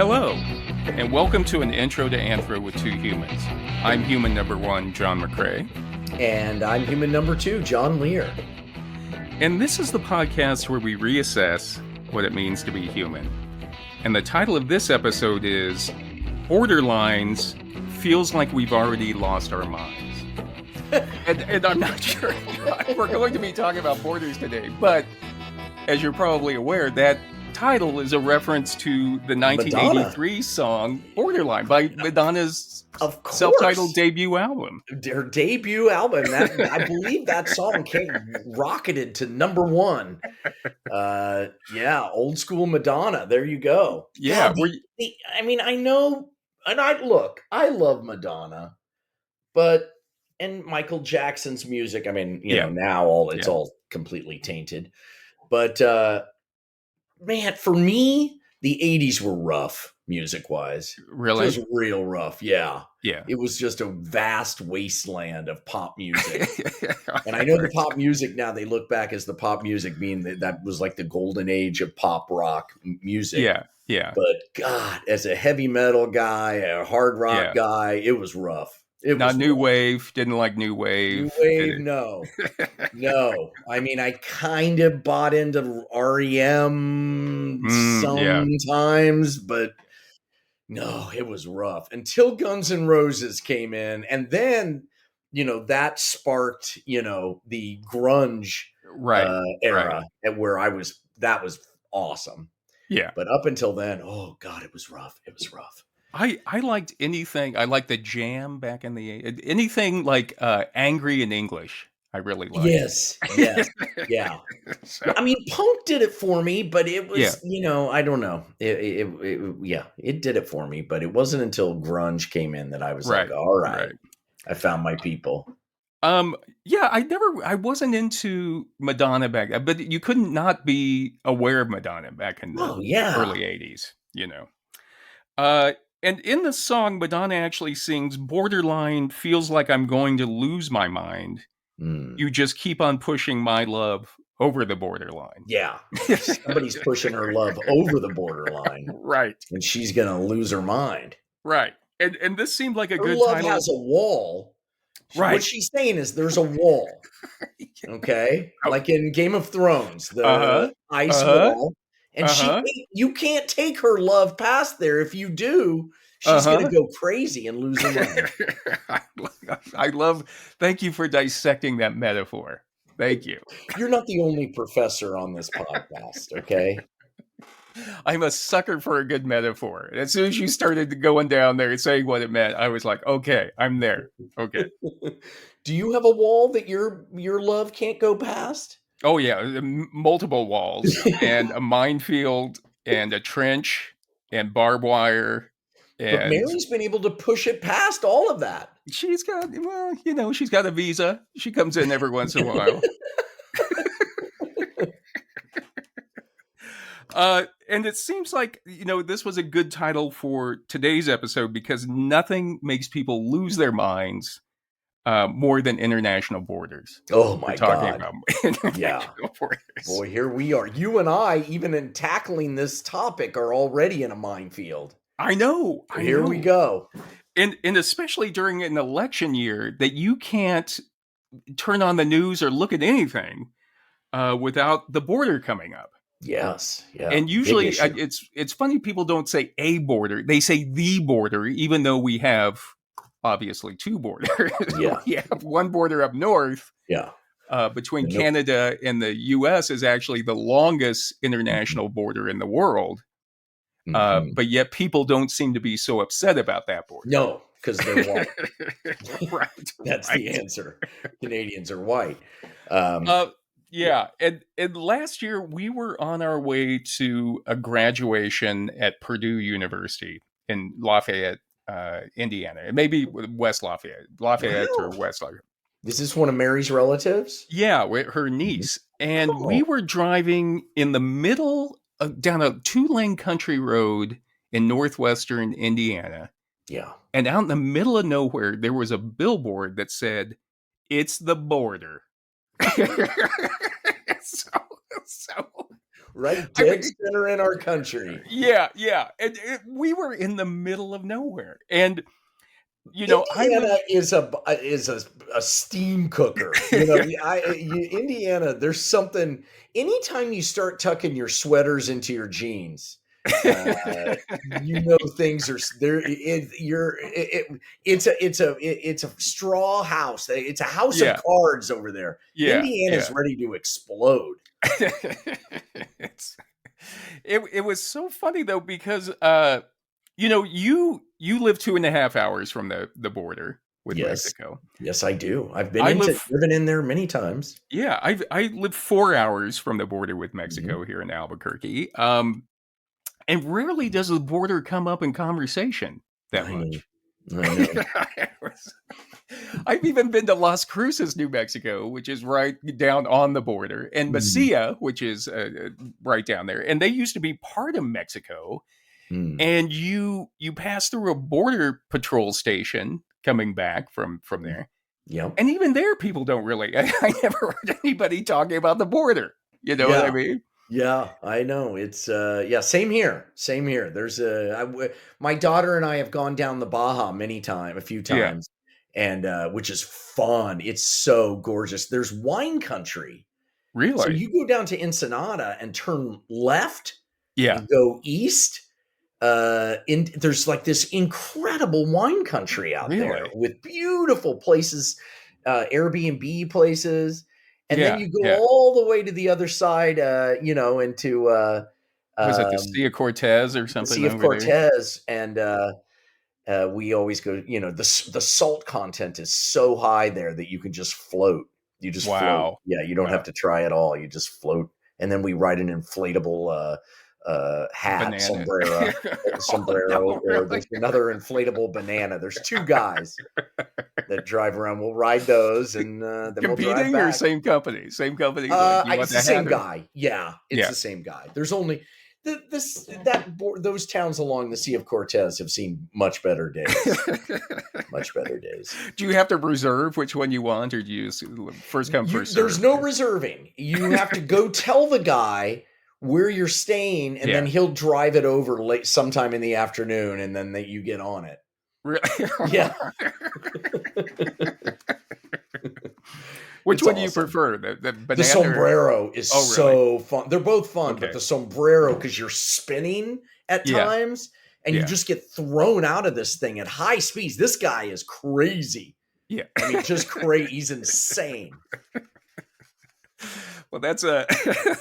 Hello, and welcome to an intro to Anthro with two humans. I'm human number one, John McCray. And I'm human number two, John Lehr. And this is the podcast where we reassess what it means to be human. And the title of this episode is Borderlands Feels Like We've Already Lost Our Minds. and I'm not sure we're going to be talking about borders today, but as you're probably aware, that title is a reference to the 1983 song Borderline by Madonna's self-titled debut album. Their debut album. I believe that song rocketed to number one. Old school Madonna. There you go. Yeah. I know, and I love Madonna, and Michael Jackson's music. I mean, now it's all completely tainted. But man, for me, the 80s were rough music-wise. Really? It was real rough, yeah. Yeah. It was just a vast wasteland of pop music. And I know the pop music now, they look back as the pop music being that was like the golden age of pop rock music. Yeah, yeah. But God, as a heavy metal guy, a hard rock guy, it was rough. Not new wave. Didn't like new wave. New wave, no. No. I mean, I kind of bought into REM sometimes, but no, it was rough until Guns N' Roses came in. And then, that sparked, the grunge era where that was awesome. Yeah. But up until then, oh God, it was rough. It was rough. I liked anything. I liked the Jam back in the anything like Angry in English. I really liked. Yes, yeah. So. I mean, punk did it for me, but it was, I don't know. It did it for me, but it wasn't until grunge came in that I was like, all right, I found my people. I wasn't into Madonna back then, but you couldn't not be aware of Madonna back in the early 80s, And in the song, Madonna actually sings, "Borderline feels like I'm going to lose my mind. You just keep on pushing my love over the borderline." Yeah. Somebody's pushing her love over the borderline. Right. And she's going to lose her mind. Right. And this seemed like a her good love title. Has a wall. Right. What she's saying is there's a wall. Okay? Like in Game of Thrones, the ice wall. And you can't take her love past there. If you do, she's going to go crazy and lose her mind. Thank you for dissecting that metaphor. Thank you. You're not the only professor on this podcast, okay? I'm a sucker for a good metaphor. And as soon as you started going down there and saying what it meant, I was like, okay, I'm there. Okay. Do you have a wall that your love can't go past? Oh, yeah. Multiple walls and a minefield and a trench and barbed wire. But Mary's been able to push it past all of that. She's got a visa. She comes in every once in a while. And it seems like, this was a good title for today's episode because nothing makes people lose their minds more than international borders. Oh my God. About international borders. Boy, here we are. You and I, even in tackling this topic, are already in a minefield. I know. Here we go. And especially during an election year that you can't turn on the news or look at anything without the border coming up. Yes. Yeah. And usually it's funny people don't say a border. They say the border, even though we have obviously two borders. Yeah. We have one border up north. Yeah. Between Canada and the U.S. is actually the longest international border in the world. But yet people don't seem to be so upset about that border. No, because they're white. Right. That's the answer. Canadians are white. Yeah. And last year we were on our way to a graduation at Purdue University in Lafayette, Indiana. It may be West Lafayette or West Lafayette. Is this one of Mary's relatives? Yeah, her niece. And we were driving in the middle down a 2-lane country road in northwestern Indiana. Yeah. And out in the middle of nowhere, there was a billboard that said, "It's the border." so Right I dead mean, center in our country. yeah. And we were in the middle of nowhere. And, I Indiana lived. is a steam cooker. Indiana. There's something. Anytime you start tucking your sweaters into your jeans, uh, things are there. It's a straw house. It's a house of Yeah, cards over there. Indiana's yeah. ready to explode. it's it was so funny though because you live 2.5 hours from the border with Yes, Mexico. yes, I do. I've been I live driven in there many times. Yeah, I live 4 hours from the border with Mhm. Mexico here in Albuquerque. And rarely does the border come up in conversation that I know. much. I know. I've even been to Las Cruces, New Mexico, which is right down on the border, and Mm, Mesilla, which is right down there. And they used to be part of Mexico. mm, And you pass through a border patrol station coming back from mm. there, Yep. and even there, people don't really. I never heard anybody talking about the border. You know what I Yeah. mean? Yeah, I know. It's yeah, same here. Same here. My daughter and I have gone down the Baja a few Yeah, times, and which is fun. It's so gorgeous. There's wine country. So really. you go down to Ensenada and turn left Yeah, and go east. There's like this incredible wine country out there really. with beautiful places, Airbnb places, and then Yeah, you go yeah. all the way to the other side, into Was it the Sea of Cortez or the something Sea of over there? Cortez, and we always go. The salt content is so high there that you can just float. You just float. Wow, Yeah, you don't have wow. to try at all. You just float, and then we ride an inflatable hat, Banana. Oh no, sombrero, or really? there's another inflatable banana. There's two guys that drive around. We'll ride those, and then we'll drive Competing or back. same company? Same company. Like you want It's the the same hat or guy. Yeah, it's yeah. the same guy. There's only those towns along the Sea of Cortez have seen much better days. Much better days. Do you have to reserve which one you want, or do you just first come first There's serve? no reserving. You have to go tell the guy where you're staying, and then Yeah. he'll drive it over late sometime in the afternoon, and then you get on it. Really? Yeah, Which it's one do you awesome. prefer? The The banana or sombrero is oh really? so fun. They're both fun, but Okay. the sombrero, because you're spinning at Yeah. times and you Yeah. just get thrown out of this thing at high speeds. This guy is crazy. Yeah. I mean, just crazy. He's insane. Well, that's a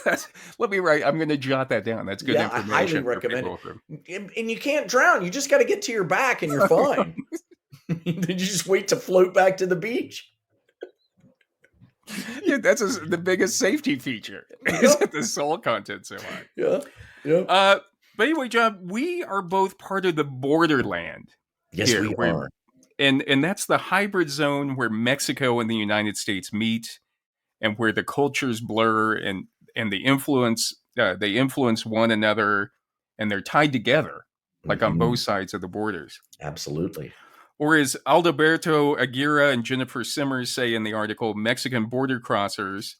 that's, let me write. I'm going to jot that down. That's good Yeah, I highly information for recommend people. it. And you can't drown. You just got to get to your back and you're fine. You just wait to float back to the beach. Yeah, the biggest safety feature is Yep. that the salt content so high. Yeah. Yep. But anyway, John, we are both part of the borderland Yes, here, we where are. and that's the hybrid zone where Mexico and the United States meet, and where the cultures blur and they influence one another, and they're tied together like on Mhm. both sides of the borders. Absolutely. Or as Adalberto Aguirre and Jennifer Simmers say in the article, Mexican border crossers,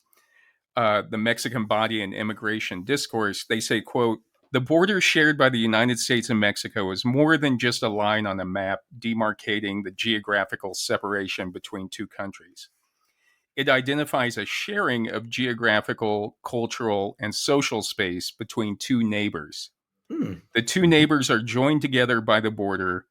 the Mexican body and immigration discourse, they say, quote, the border shared by the United States and Mexico is more than just a line on a map demarcating the geographical separation between two countries. It identifies a sharing of geographical, cultural, and social space between two neighbors. Hmm. The two neighbors are joined together by the border,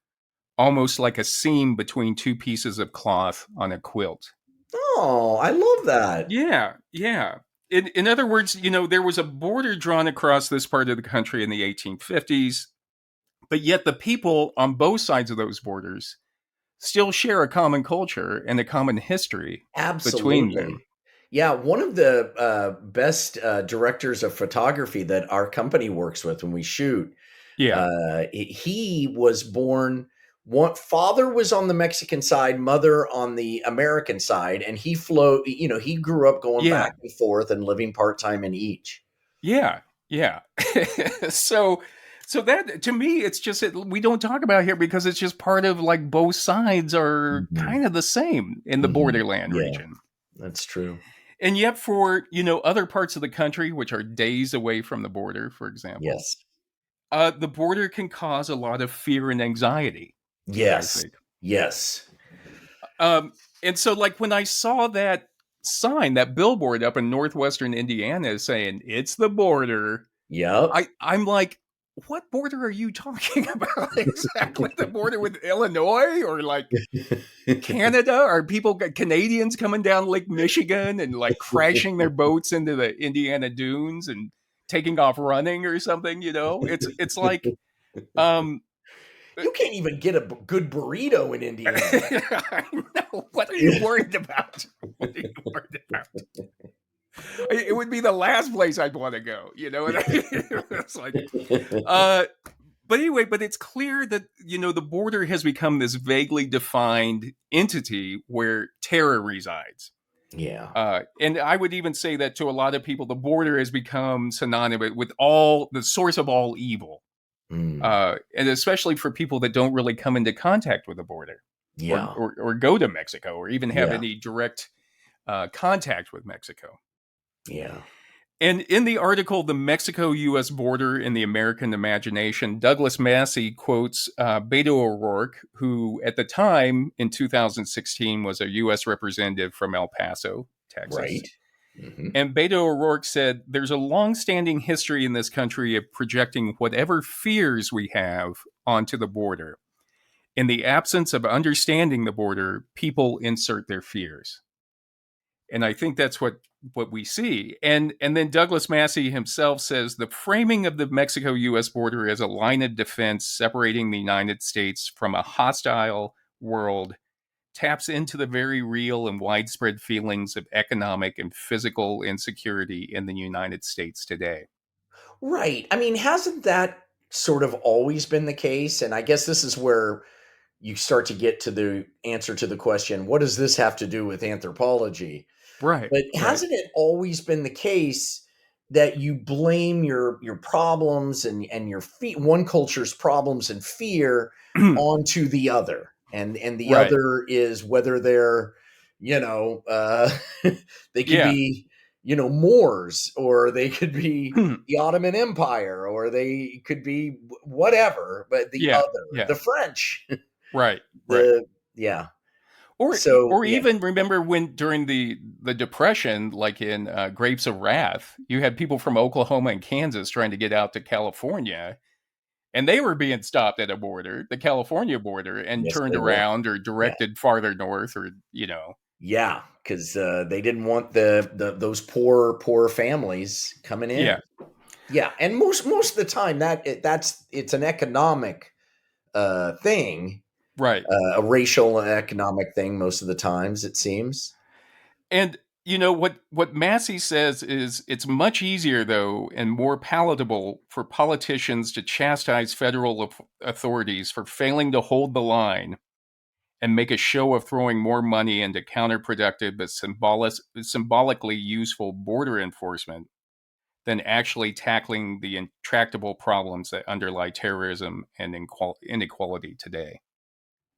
almost like a seam between two pieces of cloth on a quilt. Oh, I love that. Yeah, yeah. In other words, there was a border drawn across this part of the country in the 1850s, but yet the people on both sides of those borders still share a common culture and a common history between them. Absolutely. Yeah, one of the best directors of photography that our company works with when we shoot, Yeah, he was born. One father was on the Mexican side, mother on the American side, and he grew up going yeah, back and forth and living part time in each. yeah, yeah. so, so that to me, it's just we don't talk about here because it's just part of like both sides are Mhm. kind of the same in the Mhm. borderland Yeah, region. that's true. And yet for, other parts of the country, which are days away from the border, for example, Yes. the border can cause a lot of fear and anxiety, I Yes. think. Yes. And so, like, when I saw that sign, that billboard up in northwestern Indiana saying, "It's the border," Yep. I'm like, what border are you talking about exactly? The border with Illinois or, like, Canada? Are Canadians coming down Lake Michigan and, like, crashing their boats into the Indiana dunes and taking off running or something, It's like, um You can't even get a good burrito in Indiana. I know. What are you worried about? What are you worried about? It would be the last place I'd want to go. You know what I mean? It's like, but anyway, but it's clear that, the border has become this vaguely defined entity where terror resides. Yeah. And I would even say that to a lot of people, the border has become synonymous with all the source of all evil. And especially for people that don't really come into contact with the border, Yeah. or go to Mexico, or even have Yeah. any direct contact with Mexico. Yeah. And in the article, The Mexico-U.S. Border in the American Imagination, Douglas Massey quotes Beto O'Rourke, who at the time, in 2016, was a U.S. representative from El Paso, Texas. Right. Mm-hmm. And Beto O'Rourke said, "There's a long-standing history in this country of projecting whatever fears we have onto the border. In the absence of understanding the border, people insert their fears." And I think that's what we see. And then Douglas Massey himself says the framing of the Mexico-U.S. border as a line of defense separating the United States from a hostile world taps into the very real and widespread feelings of economic and physical insecurity in the United States today. Right. I mean, hasn't that sort of always been the case? And I guess this is where you start to get to the answer to the question, what does this have to do with anthropology? Right. But Right. hasn't it always been the case that you blame your problems and your one culture's problems and fear onto the other? And the Right. other is whether they're, they could Yeah. be, Moors, or they could be the Ottoman Empire, or they could be whatever, but the Yeah. other, Yeah. the French, Right. Right. the, yeah. Or So, yeah. even remember when during the Depression, like in Grapes of Wrath, you had people from Oklahoma and Kansas trying to get out to California, and they were being stopped at a border, the California border, and Yes, turned they were. around or Yeah. directed farther north, or Yeah, because they didn't want those poor families coming in. Yeah. Yeah, and most of the time it's an economic thing, Right. a racial economic thing. Most of the times, it seems. And what Massey says is it's much easier, though, and more palatable for politicians to chastise federal authorities for failing to hold the line and make a show of throwing more money into counterproductive but symbolically useful border enforcement than actually tackling the intractable problems that underlie terrorism and inequality today.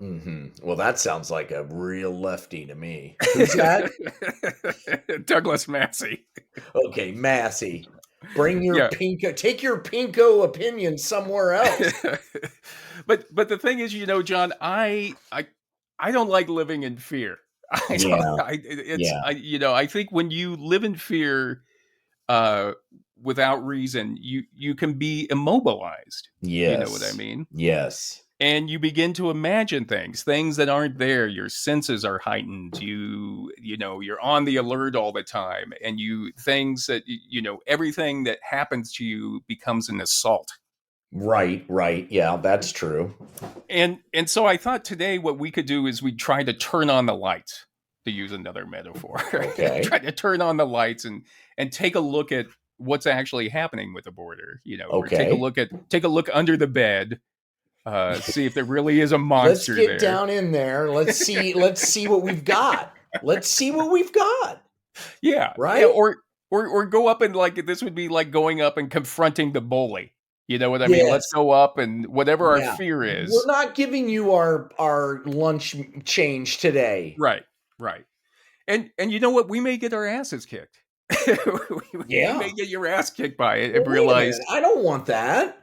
Mm-hmm. Well, that sounds like a real lefty to me. Who's that? Douglas Massey. Okay, Massey. Bring your Yeah. pinko. Take your pinko opinion somewhere else. But the thing is, John, I don't like living in fear. Yeah. I think when you live in fear without reason, you can be immobilized. Yes. You know what I mean? Yes. And you begin to imagine things that aren't there. Your senses are heightened. You're on the alert all the time, and things that everything that happens to you becomes an assault. Right. Yeah, that's true. And so I thought today what we could do is we try to turn on the lights, to use another metaphor. Okay. Try to turn on the lights and take a look at what's actually happening with the border. Or Okay. take a look under the bed. See if there really is a monster there. Let's get down in there. Let's see what we've got. Let's see what we've got. Yeah. Right? Yeah, or go up and, like, this would be like going up and confronting the bully. You know what I mean? Let's go up and whatever our fear is. We're not giving you our lunch change today. Right. And you know what? We may get our asses kicked. You may get your ass kicked by it and Well, wait a realize minute. I don't want that.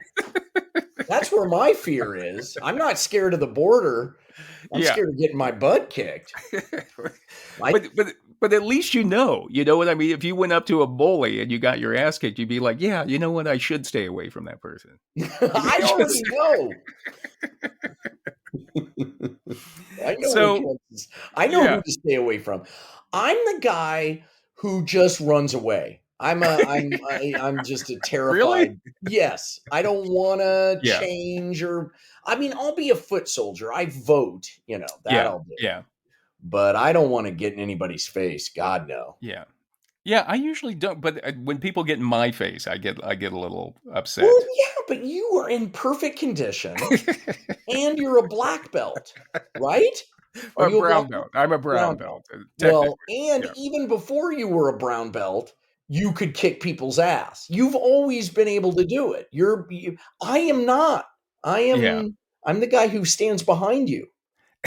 That's where my fear is. I'm not scared of the border. I'm scared of getting my butt kicked. But at least you know what I mean? If you went up to a bully and you got your ass kicked, you'd be like, yeah, you know what? I should stay away from that person. I already know. I know who to stay away from. I'm the guy who just runs away. I'm just a terrified. Really? Yes, I don't want to change I'll be a foot soldier. I vote, I'll do. Yeah. But I don't want to get in anybody's face. God no. Yeah. Yeah, I usually don't. But when people get in my face, I get a little upset. Well, yeah, but you are in perfect condition, and you're a black belt, right? A brown belt. I'm a brown belt. Well, and even before you were a brown belt, you could kick people's ass. You've always been able to do it. I am not. I'm the guy who stands behind you.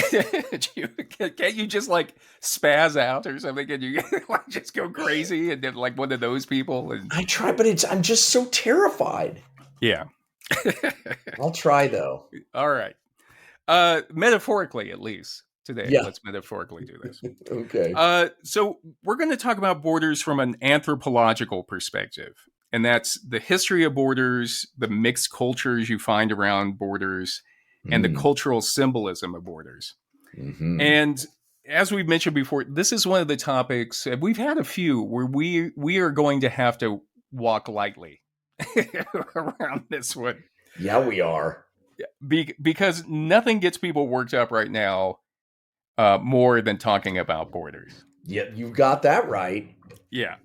Can't you just like spaz out or something? Can you like just go crazy and then like one of those people? And I try, but I'm just so terrified. Yeah. I'll try though. All right. Metaphorically, at least today, let's metaphorically do this. Okay. So we're going to talk about borders from an anthropological perspective, and that's the history of borders, the mixed cultures you find around borders, and the cultural symbolism of borders. Mm-hmm. And as we've mentioned before, this is one of the topics, and we've had a few where we are going to have to walk lightly around this one. Yeah, we are. Because nothing gets people worked up right now more than talking about borders. Yeah, you've got that right. Yeah.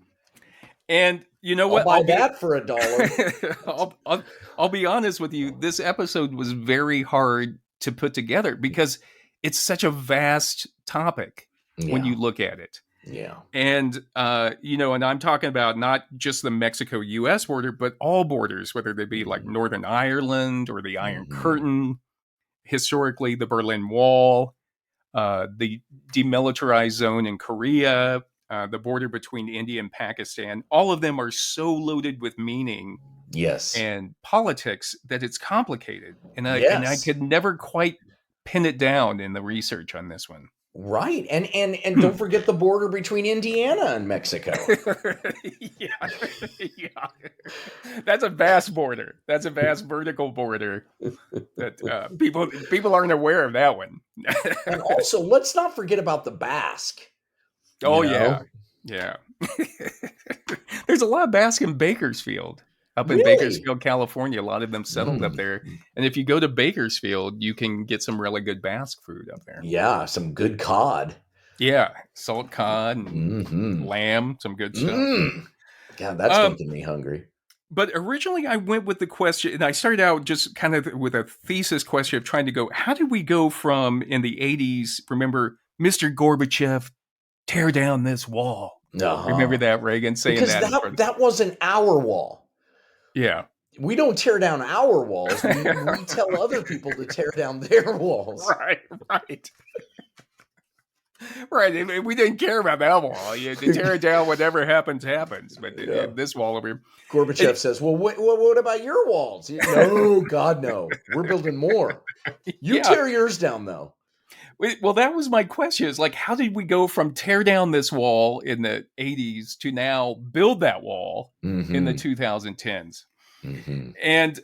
And you know what? I'll buy that for $1. I'll be honest with you. This episode was very hard to put together because it's such a vast topic when you look at it. Yeah. And, and I'm talking about not just the Mexico-U.S. border, but all borders, whether they be like Northern Ireland or the Iron Curtain, historically the Berlin Wall, the demilitarized zone in Korea, the border between India and Pakistan. All of them are so loaded with meaning and politics that it's complicated. And I could never quite pin it down in the research on this one. Right. And don't forget the border between Indiana and Mexico. Yeah. That's a vast border. That's a vast vertical border that people aren't aware of that one. And also, let's not forget about the Basque. Oh, yeah. Yeah. There's a lot of Basque in Bakersfield. Up in Bakersfield, California, a lot of them settled up there. And if you go to Bakersfield, you can get some really good Basque food up there. Yeah, some good cod. Yeah, salt cod and lamb, some good stuff. God, that's making me hungry. But originally I went with the question, and I started out just kind of with a thesis question of trying to go, how did we go from, in the 80s, remember, Mr. Gorbachev, tear down this wall. Remember that, Reagan saying because that? That wasn't our wall. Yeah. We don't tear down our walls. We tell other people to tear down their walls. Right. Right. We didn't care about that wall. You tear it down, whatever happens. But this wall over here. Gorbachev says, well, what about your walls? No, God, no. We're building more. You tear yours down, though. Well, that was my question. Is like, how did we go from tear down this wall in the 80s to now build that wall in the 2010s? And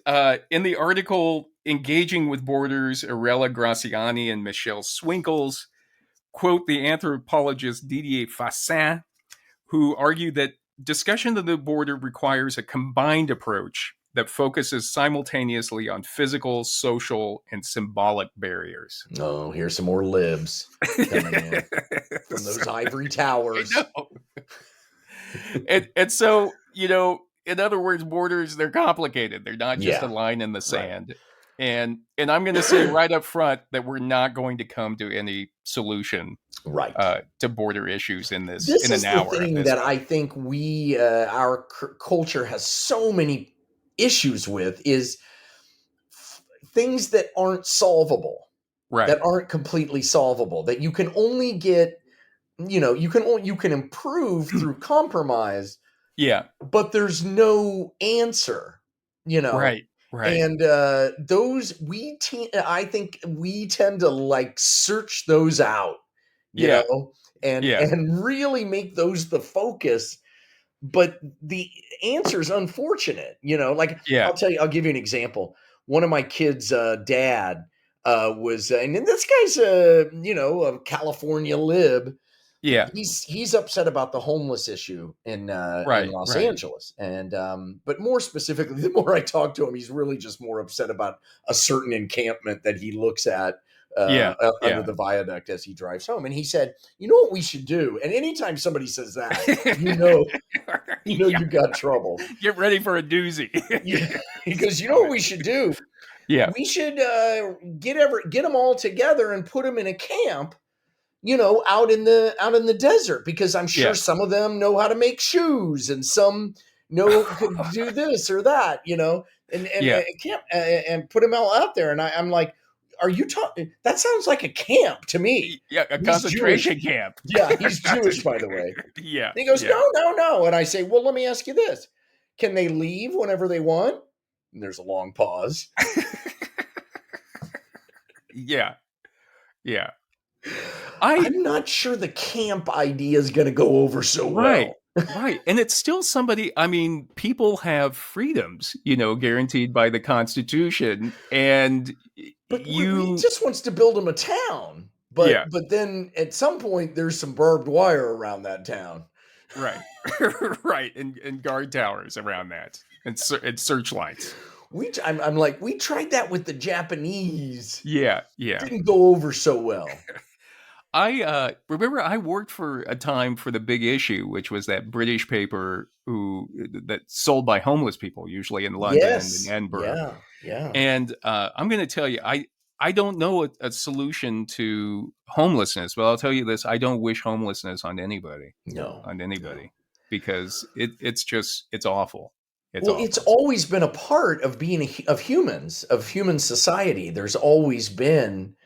in the article, Engaging with Borders, Arella Graziani and Michelle Swinkles quote the anthropologist Didier Fassin, who argued that discussion of the border requires a combined approach that focuses simultaneously on physical, social, and symbolic barriers. Oh, here's some more libs coming in from those ivory towers. And so, in other words, borders, they're complicated. They're not just a line in the sand. Right. And I'm going to say right up front that we're not going to come to any solution to border issues in this in an hour. This is the thing that I think our culture has so many issues with is things that aren't solvable, that aren't completely solvable, that you can only get you can improve through compromise, Yeah. but there's no answer, Right. Right. and I think we tend to like search those out, Yeah. and Yeah. really make those the focus. But the answer is unfortunate, like Yeah. I'll give you an example. One of my kids' dad was, and this guy's a California lib. Yeah. He's upset about the homeless issue in Right. Los Right. Angeles, and but more specifically, the more I talk to him, he's really just more upset about a certain encampment that he looks at Yeah. under Yeah. the viaduct as he drives home. And he said, "You know what we should do?" And anytime somebody says that, you know, Yeah. you got trouble. Get ready for a doozy. Yeah, he goes, "You know what we should do? Yeah. We should get them all together and put them in a camp." Out in the desert, because I'm sure Yeah. some of them know how to make shoes and some could do this or that, Yeah. and put them all out there. And I'm like, are you talking? That sounds like a camp to me. Yeah. A He's Jewish. concentration camp. Yeah, he's Jewish, by the way. Yeah. And he goes, Yeah. no, no, no. And I say, well, let me ask you this: can they leave whenever they want? And there's a long pause. Yeah. Yeah. I'm not sure the camp idea is going to go over so well. Right. And it's still somebody, I mean, people have freedoms, guaranteed by the Constitution. And But he just wants to build him a town. But then at some point there's some barbed wire around that town. Right. Right. And guard towers around that. And searchlights. I'm like, we tried that with the Japanese. Yeah. Yeah. Didn't go over so well. I remember I worked for a time for The Big Issue, which was that British paper that sold by homeless people, usually in London and Edinburgh. Yeah, yeah. And I'm going to tell you, I don't know a solution to homelessness, but I'll tell you this: I don't wish homelessness on anybody. No, because it's awful. It's always been a part of being of human society. There's always been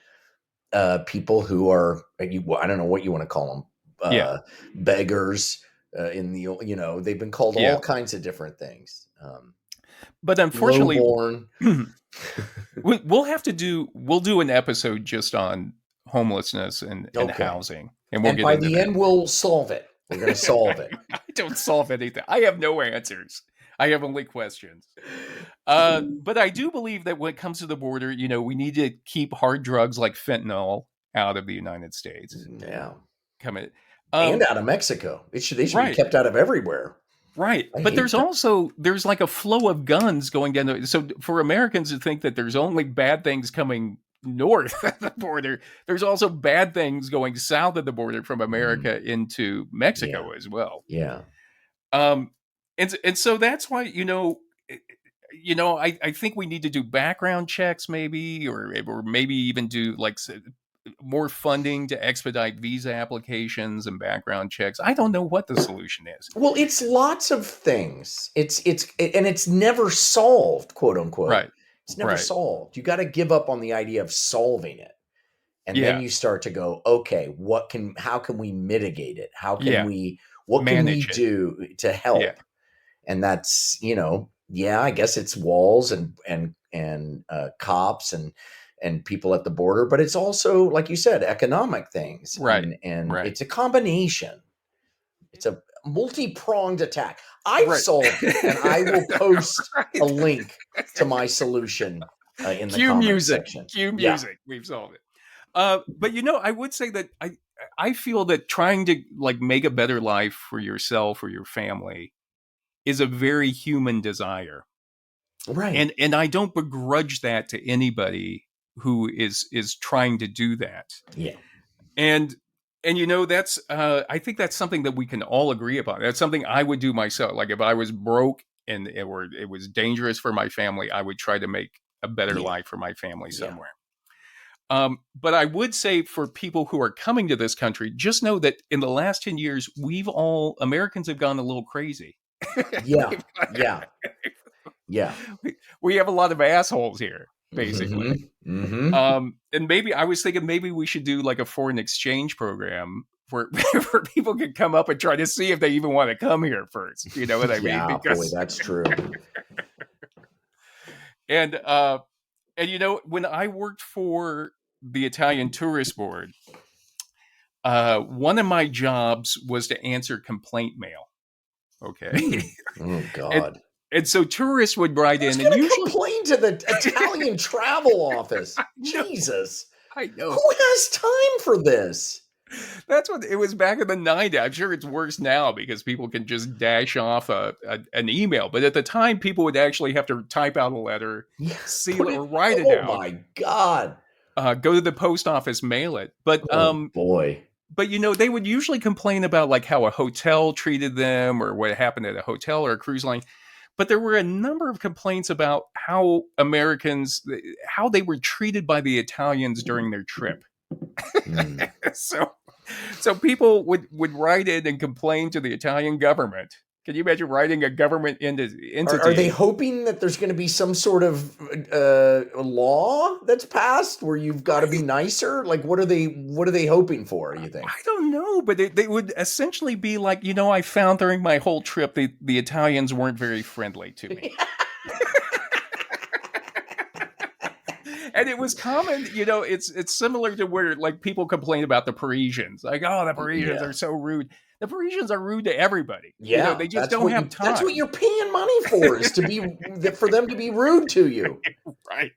people who are, I don't know what you want to call them, beggars in the, they've been called all kinds of different things. But unfortunately, lowborn. we'll do an episode just on homelessness and housing. And by the end, we'll solve it. We're going to solve it. I don't solve anything. I have no answers. I have only questions. But I do believe that when it comes to the border, we need to keep hard drugs like fentanyl out of the United States. Yeah. And out of Mexico. They should be kept out of everywhere. Right. But there's like a flow of guns going down there. So for Americans to think that there's only bad things coming north of the border, there's also bad things going south of the border from America into Mexico as well. Yeah. And so that's why, I think we need to do background checks maybe, or maybe even do like more funding to expedite visa applications and background checks. I don't know what the solution is. Well, it's lots of things. It's never solved, quote unquote. Right. It's never solved. You got to give up on the idea of solving it. And then you start to go, okay, how can we mitigate it? What can we do to help? Yeah. And that's, I guess it's walls and cops and people at the border, but it's also, like you said, economic things. Right. And it's a combination. It's a multi-pronged attack. I've solved it, and I will post a link to my solution in the comment section. Cue music. We've solved it. But I would say that I feel that trying to like make a better life for yourself or your family is a very human desire. Right. And I don't begrudge that to anybody who is trying to do that. Yeah. And that's I think that's something that we can all agree upon. That's something I would do myself. Like if I was broke and it was dangerous for my family, I would try to make a better life for my family somewhere. But I would say for people who are coming to this country, just know that in the last 10 years, Americans have gone a little crazy. Yeah. We have a lot of assholes here, basically. And maybe I was thinking maybe we should do like a foreign exchange program where where people can come up and try to see if they even want to come here first. You know what I mean? Yeah, boy, that's true. And when I worked for the Italian Tourist Board, one of my jobs was to answer complaint mail. Okay. Oh God. And so tourists would write Who's in and gonna usually complain to the Italian travel office. Jesus. I know. Who has time for this? That's what it was back in the 90s. I'm sure it's worse now because people can just dash off an email. But at the time, people would actually have to type out a letter, seal it, or write it out. Oh my God. Go to the post office, mail it. But boy. But they would usually complain about like how a hotel treated them or what happened at a hotel or a cruise line. But there were a number of complaints about how how they were treated by the Italians during their trip. So people would write in and complain to the Italian government. Can you imagine writing a government entity? Are they hoping that there's going to be some sort of law that's passed where you've got to be nicer? Like, what are they hoping for, you think? I don't know, but they would essentially be like, I found during my whole trip the Italians weren't very friendly to me. And it was common, it's similar to where like people complain about the Parisians. Like, oh, the Parisians are so rude. The Parisians are rude to every,body. Yeah, they just don't have time. That's what you're paying money for, is for them to be rude to you. Right.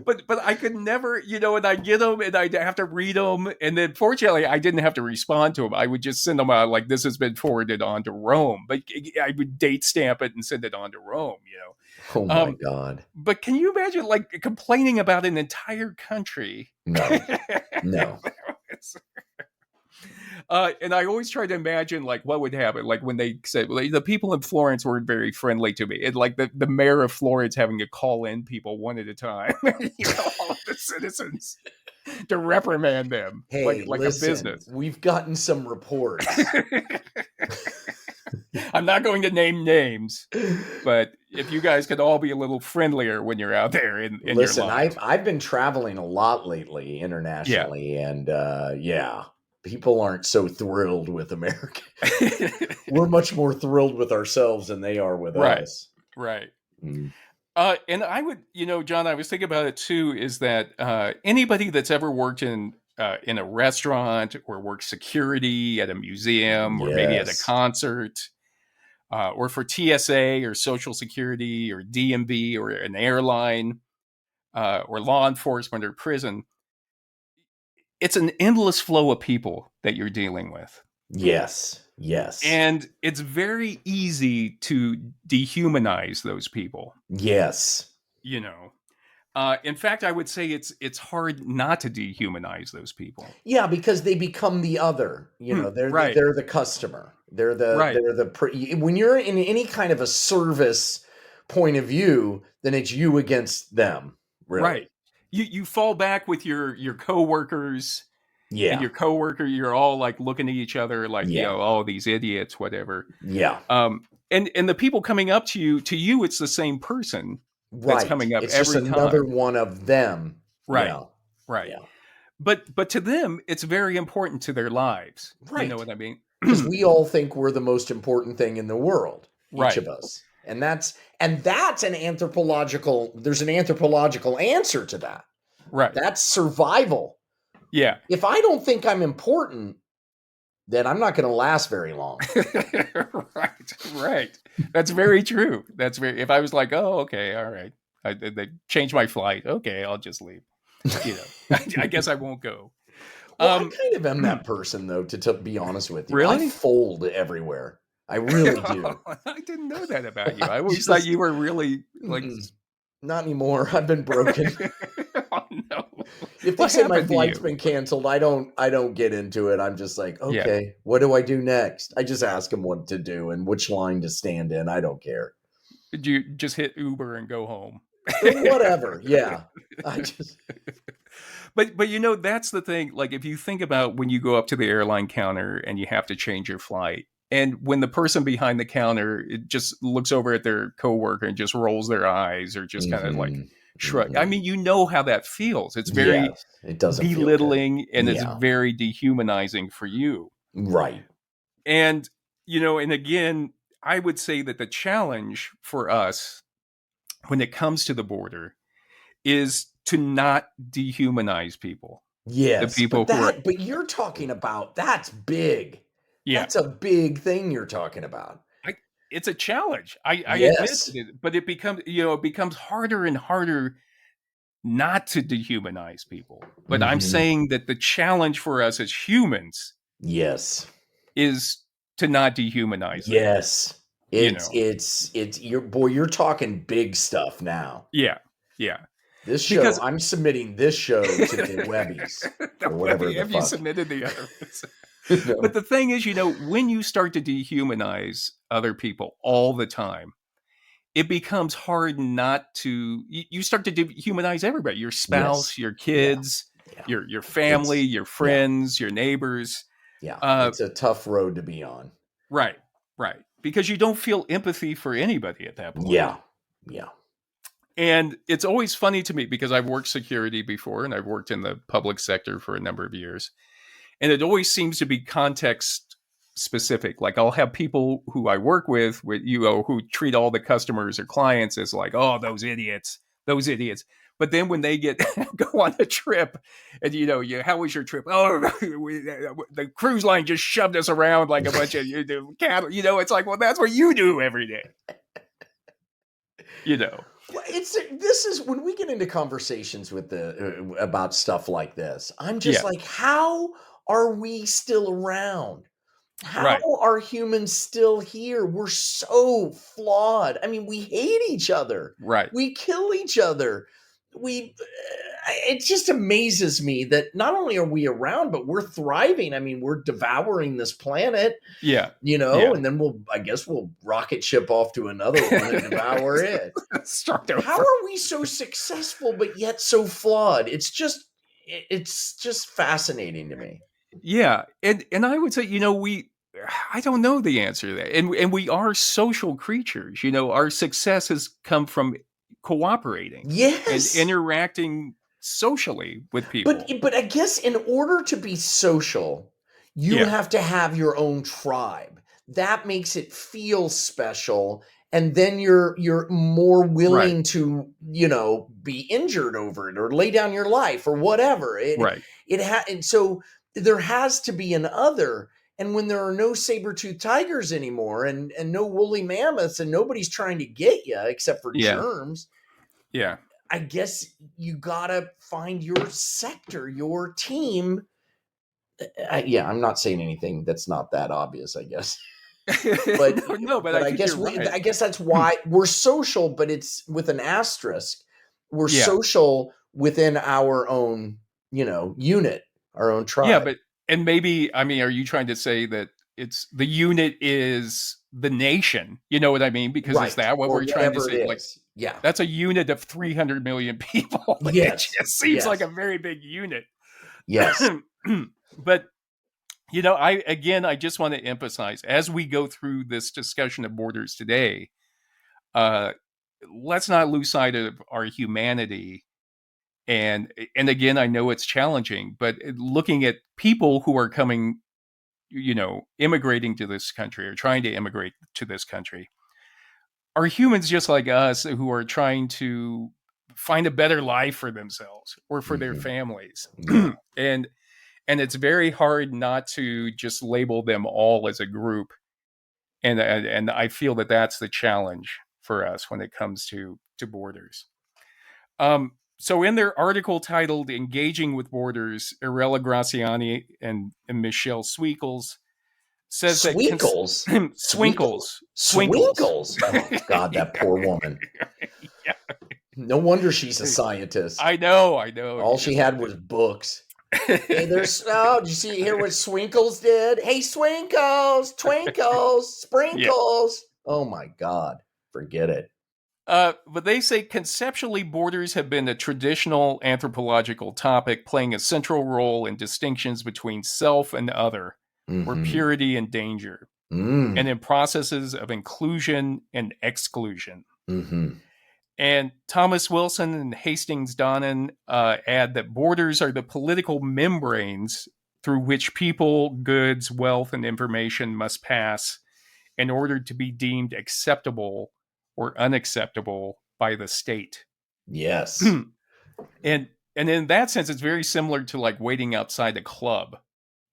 But I could never, and I'd get them and I'd have to read them. And then fortunately, I didn't have to respond to them. I would just send them out like, this has been forwarded on to Rome. But I would date stamp it and send it on to Rome, Oh my God. But can you imagine like complaining about an entire country? No. And I always try to imagine like what would happen, like when they said, well, the people in Florence weren't very friendly to me. And like the mayor of Florence having to call in people one at a time, all of the citizens to reprimand them. Hey, like listen, a business. We've gotten some reports. I'm not going to name names, but if you guys could all be a little friendlier when you're out there in listen, your lives. I've been traveling a lot lately internationally, and people aren't so thrilled with America. We're much more thrilled with ourselves than they are with us. Right. And I would, John, I was thinking about it too, is that anybody that's ever worked in a restaurant or worked security at a museum or maybe at a concert or for TSA or Social Security or DMV or an airline or law enforcement or prison, it's an endless flow of people that you're dealing with. Yes. And it's very easy to dehumanize those people. Yes. In fact, I would say it's hard not to dehumanize those people. Yeah, because they become the other. They're the customer. They're when you're in any kind of a service point of view, then it's you against them. Really. Right. You fall back with your coworkers. Yeah. And your coworker, you're all like looking at each other like, oh, these idiots, whatever. Yeah. And the people coming up to you, it's the same person. That's coming up it's every just time. Another one of them. Right. Yeah. Right. Yeah. But to them, it's very important to their lives. Right. You know what I mean? Because we all think we're the most important thing in the world. Each of us. And that's an anthropological, there's an anthropological answer to that. Right. That's survival. Yeah. If I don't think I'm important, then I'm not going to last very long. Right. That's very true. If I was like, oh, okay, all right. They changed my flight. Okay, I'll just leave. I guess I won't go. Well, I kind of am that person, though, to be honest with you. Really? I fold everywhere. I really do. I didn't know that about you. I always thought you were really like... Not anymore. I've been broken. Oh, no. If they say my flight's been canceled, I don't get into it. I'm just like, okay, what do I do next? I just ask them what to do and which line to stand in. I don't care. Did you just hit Uber and go home? Whatever. Yeah. But that's the thing. Like, if you think about when you go up to the airline counter and you have to change your flight, and when the person behind the counter, it just looks over at their coworker and just rolls their eyes or just kind of like shrug. I mean, you know how that feels. It's very Yes, it doesn't feel good. belittling and it's very dehumanizing for you. Right. And, and again, I would say that the challenge for us when it comes to the border is to not dehumanize people. Yes, The people but you're talking about, that's big. Yeah. That's a big thing you're talking about. It's a challenge. I admit Yes. it, but it becomes harder and harder not to dehumanize people. But I'm saying that the challenge for us as humans Yes. is to not dehumanize them. Yes. You're talking big stuff now. Yeah. This show, I'm submitting this show to the Webbies or whatever the fuck. Have you submitted the other ones? No. But the thing is, when you start to dehumanize other people all the time, it becomes hard not to. You start to dehumanize everybody: your spouse, your kids, your family, your friends, your neighbors. Yeah, it's a tough road to be on. Right. Because you don't feel empathy for anybody at that point. Yeah. And it's always funny to me because I've worked security before and I've worked in the public sector for a number of years. And it always seems to be context specific. Like I'll have people who I work with who treat all the customers or clients as like, oh, those idiots. But then when they go on a trip and, how was your trip? Oh, the cruise line just shoved us around like a bunch of cattle. It's like, well, that's what you do every day. Well, this is when we get into conversations with about stuff like this. I'm just like, how are we still around? How are humans still here? We're so flawed. I mean, we hate each other. Right. We kill each other. It just amazes me that not only are we around, but we're thriving. I mean, we're devouring this planet. Yeah. And then I guess we'll rocket ship off to another one and devour it. How are we so successful, but yet so flawed? It's just fascinating to me. Yeah. And I would say, I don't know the answer to that. And we are social creatures. Our success has come from cooperating. Yes. And interacting socially with people. But I guess in order to be social, you have to have your own tribe. That makes it feel special. And then you're more willing to, be injured over it or lay down your life or whatever. And so there has to be an other. And when there are no saber-toothed tigers anymore and no woolly mammoths and nobody's trying to get you except for germs. Yeah. I guess you gotta find your sector, your team. I'm not saying anything that's not that obvious, I guess. But I guess I guess that's why we're social, but it's with an asterisk. We're social within our own, unit, our own tribe. Yeah, and maybe, are you trying to say that it's the unit is the nation? You know what I mean? Because is that what we're trying to say? Like, that's a unit of 300 million people. It just seems like a very big unit. Yes. But, I just want to emphasize as we go through this discussion of borders today, let's not lose sight of our humanity. And again, I know it's challenging, but looking at people who are coming, immigrating to this country or trying to immigrate to this country are humans just like us who are trying to find a better life for themselves or for their families. And it's very hard not to just label them all as a group. And I feel that that's the challenge for us when it comes to borders. So in their article titled Engaging with Borders, Irela Graziani and Michelle Swinkles says Swinkles? that... Swinkles. Oh, God, that poor woman. No wonder she's a scientist. I know. All she had was books. Hey, did you hear what Swinkles did? Hey, Swinkles, Twinkles, Sprinkles. Oh, my God. Forget it. But they say conceptually borders have been a traditional anthropological topic playing a central role in distinctions between self and other, or purity and danger, and in processes of inclusion and exclusion. And Thomas Wilson and Hastings Donnan add that borders are the political membranes through which people, goods, wealth, and information must pass in order to be deemed acceptable or unacceptable by the state. Yes. And in that sense, it's very similar to like waiting outside a club.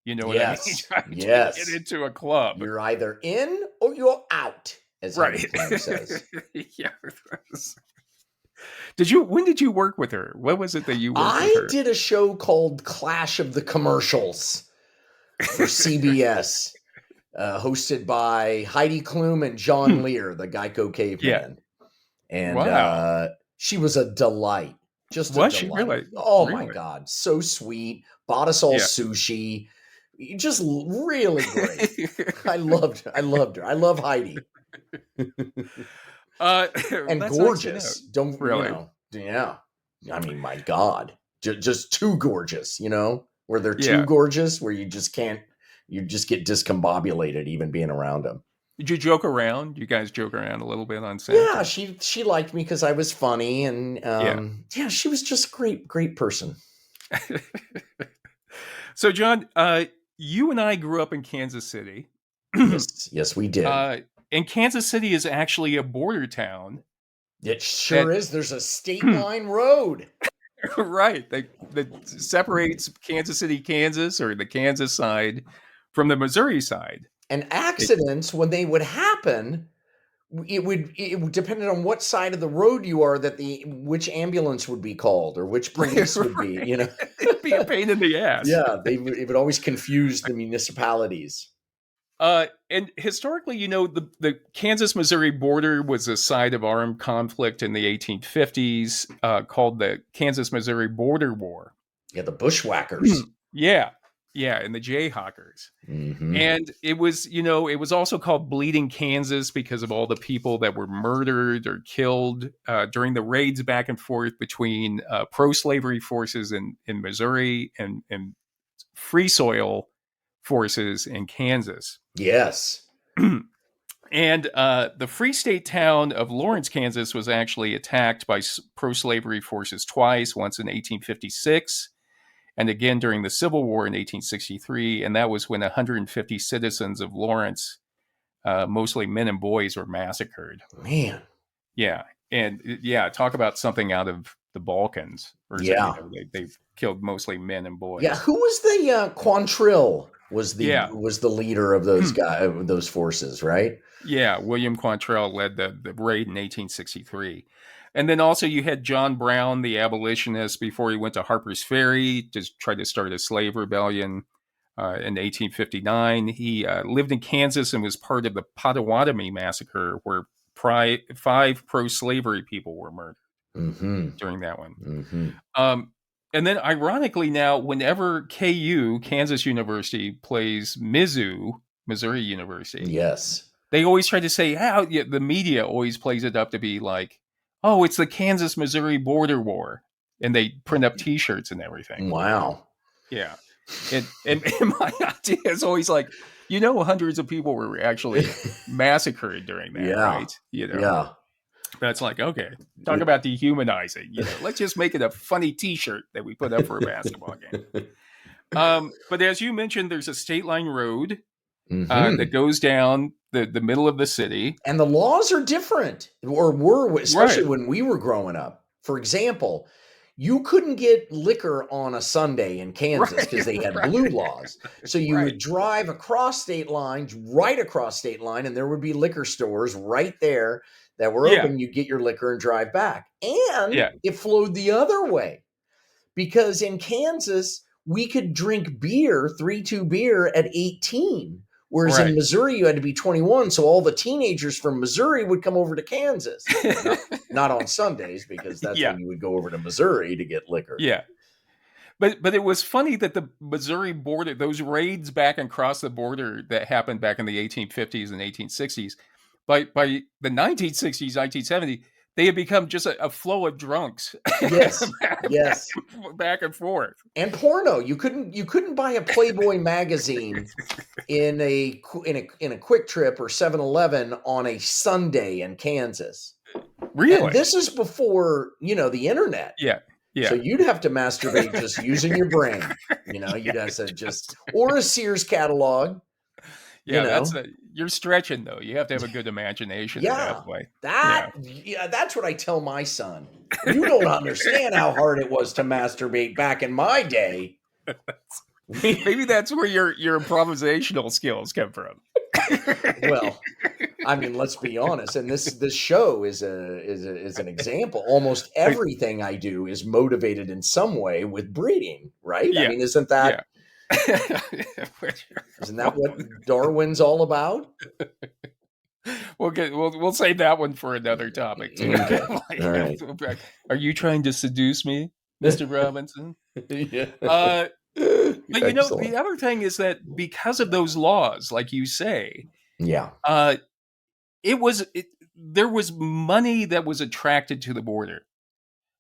You know what I mean? Trying to get into a club. You're either in or you're out, as Henry Clem says. Yeah. When did you work with her? What was it that you worked with her? I did a show called Clash of the Commercials for CBS, hosted by Heidi Klum and John Lehr, the Geico caveman. And she was a delight. Just a delight. She really? Oh my God. So sweet. Bought us all sushi. Just really great. I loved her. I love Heidi. And gorgeous. Nice Don't really? Yeah. I mean, my God, just too gorgeous. Where they're too gorgeous, where you just get discombobulated even being around them. Did you joke around? You guys joke around a little bit on set? Yeah, she liked me because I was funny, and she was just great person. So, John, you and I grew up in Kansas City. Yes, we did. And Kansas City is actually a border town. It sure is. There's a state line road. Right. That separates Kansas City, Kansas, or the Kansas side from the Missouri side. And accidents, when they would happen, it would depended on what side of the road you are which ambulance would be called or which police would be, It'd be a pain in the ass. Yeah, it would always confuse the municipalities. And historically, the Kansas-Missouri border was a site of armed conflict in the 1850s called the Kansas-Missouri Border War. Yeah, the bushwhackers. Yeah, and the Jayhawkers. Mm-hmm. And it was also called Bleeding Kansas because of all the people that were murdered or killed during the raids back and forth between pro-slavery forces in Missouri and free soil forces in Kansas. Yes. And the Free State town of Lawrence, Kansas was actually attacked by pro-slavery forces twice, once in 1856 and again during the Civil War in 1863. And that was when 150 citizens of Lawrence, mostly men and boys, were massacred. Man. Yeah. And talk about something out of the Balkans. They killed mostly men and boys. Yeah. Who was the Quantrill? Was the leader of those those forces, right? Yeah, William Quantrill led the raid in 1863. And then also you had John Brown, the abolitionist, before he went to Harper's Ferry to try to start a slave rebellion in 1859. He lived in Kansas and was part of the Potawatomi massacre, where 5 pro-slavery people were murdered during that one. Mm-hmm. And then, ironically, now, whenever KU, Kansas University, plays Mizzou, Missouri University, yes, they always try to say the media always plays it up to be like, oh, it's the Kansas-Missouri border war, and they print up T-shirts and everything. Wow. Yeah, and my idea is always like, hundreds of people were actually massacred during that, right? Yeah. That's like, okay, talk about dehumanizing. Let's just make it a funny T-shirt that we put up for a basketball game. But as you mentioned, there's a state line road that goes down the middle of the city. And the laws are different, or were, especially when we were growing up. For example, you couldn't get liquor on a Sunday in Kansas because they had blue laws. So you would drive across state lines, right across state line, and there would be liquor stores right there that were open. You get your liquor and drive back. And it flowed the other way, because in Kansas, we could drink beer, 3-2 beer at 18. Whereas in Missouri, you had to be 21. So all the teenagers from Missouri would come over to Kansas. Not on Sundays, because that's when you would go over to Missouri to get liquor. Yeah. But it was funny that the Missouri border, those raids back and across the border that happened back in the 1850s and 1860s, by the 1960s, 1970s, they had become just a flow of drunks. Yes, back and forth. And porno. You couldn't buy a Playboy magazine in a Quick Trip or 7-Eleven on a Sunday in Kansas. Really? And this is before, the internet. Yeah. Yeah. So you'd have to masturbate just using your brain. You'd have to or a Sears catalog. Yeah, you're stretching though. You have to have a good imagination at that point. That's what I tell my son. You don't understand how hard it was to masturbate back in my day. Maybe that's where your improvisational skills come from. Well, I mean, let's be honest. And this show is an example. Almost everything I do is motivated in some way with breeding, right? Yeah. I mean, isn't that what Darwin's all about? We'll save that one for another topic too. Okay. All right. Are you trying to seduce me, Mr. Robinson? Yeah. But the other thing is that because of those laws, like you say, there was money that was attracted to the border.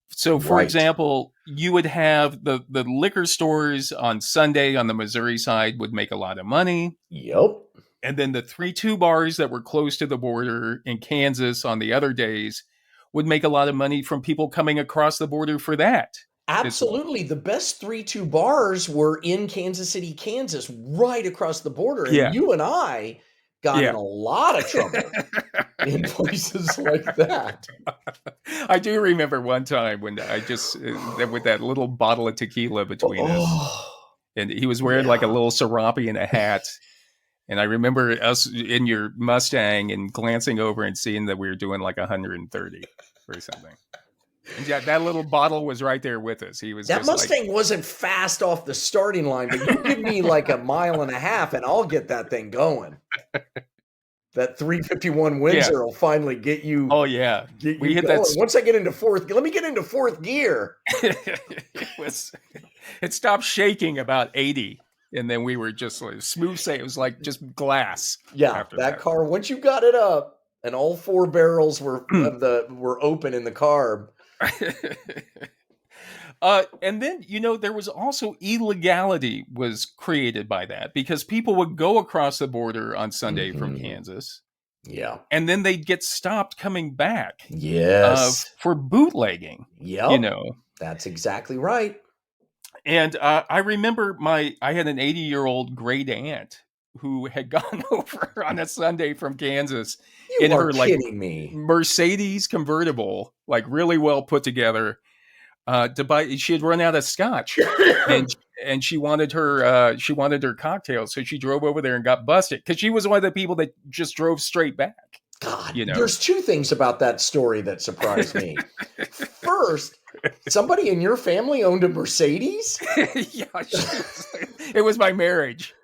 So, for example, you would have the liquor stores on Sunday on the Missouri side would make a lot of money. Yep. And then the 3-2 bars that were close to the border in Kansas on the other days would make a lot of money from people coming across the border for that. Absolutely. The best 3-2 bars were in Kansas City, Kansas, right across the border. And you and I got in a lot of trouble in places like that. I do remember one time when I just, with that little bottle of tequila between us, and he was wearing like a little serape and a hat. And I remember us in your Mustang and glancing over and seeing that we were doing like 130 or something. And that little bottle was right there with us. He was. That Mustang wasn't fast off the starting line, but you give me like a mile and a half, and I'll get that thing going. That 351 Windsor will finally get you. Oh yeah, we hit going. That. Once I get into fourth, let me get into fourth gear. It stopped shaking about 80. And then we were just like smooth say it was like just glass. Yeah, that car. Once you got it up, and all 4 barrels were open in the carb. And then there was also illegality was created by that because people would go across the border on Sunday from Kansas. Yeah, and then they'd get stopped coming back. Yes, for bootlegging. Yeah, that's exactly right. And I remember I had an 80-year-old great aunt who had gone over on a Sunday from Kansas in her Mercedes convertible, like really well put together, to buy. She had run out of scotch, and she wanted her cocktails, so she drove over there and got busted because she was one of the people that just drove straight back. God, there's 2 things about that story that surprised me. First, somebody in your family owned a Mercedes? Yeah, it was my marriage.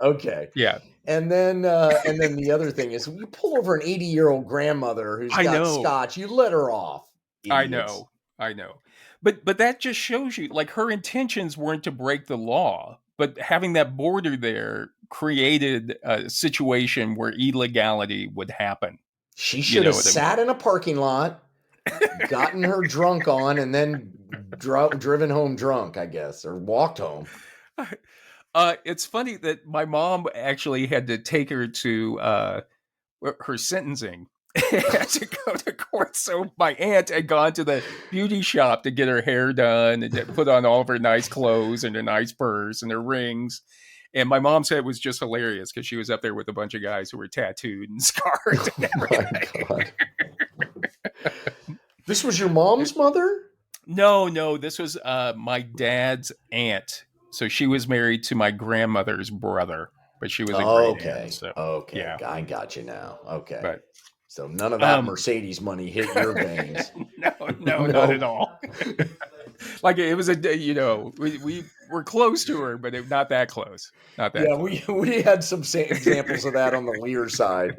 Okay. Yeah. And then the other thing is, you pull over an 80-year-old grandmother who's got scotch, you let her off. Idiots. I know. But that just shows you, like, her intentions weren't to break the law, but having that border there created a situation where illegality would happen. She should have sat in a parking lot, gotten her drunk on, and then driven home drunk, I guess, or walked home. It's funny that my mom actually had to take her to her sentencing. Had to go to court, so my aunt had gone to the beauty shop to get her hair done and put on all of her nice clothes and a nice purse and her rings. And my mom said it was just hilarious because she was up there with a bunch of guys who were tattooed and scarred and everything. Oh my God. This was your mom's mother? No, this was my dad's aunt. So she was married to my grandmother's brother, but she was a great aunt. So, okay, I got you now. Okay. But, so none of that Mercedes money hit your veins. No, not at all. Like it was we were close to her, but not that close. Not that. Yeah, close. we had some examples of that on the Lehr side.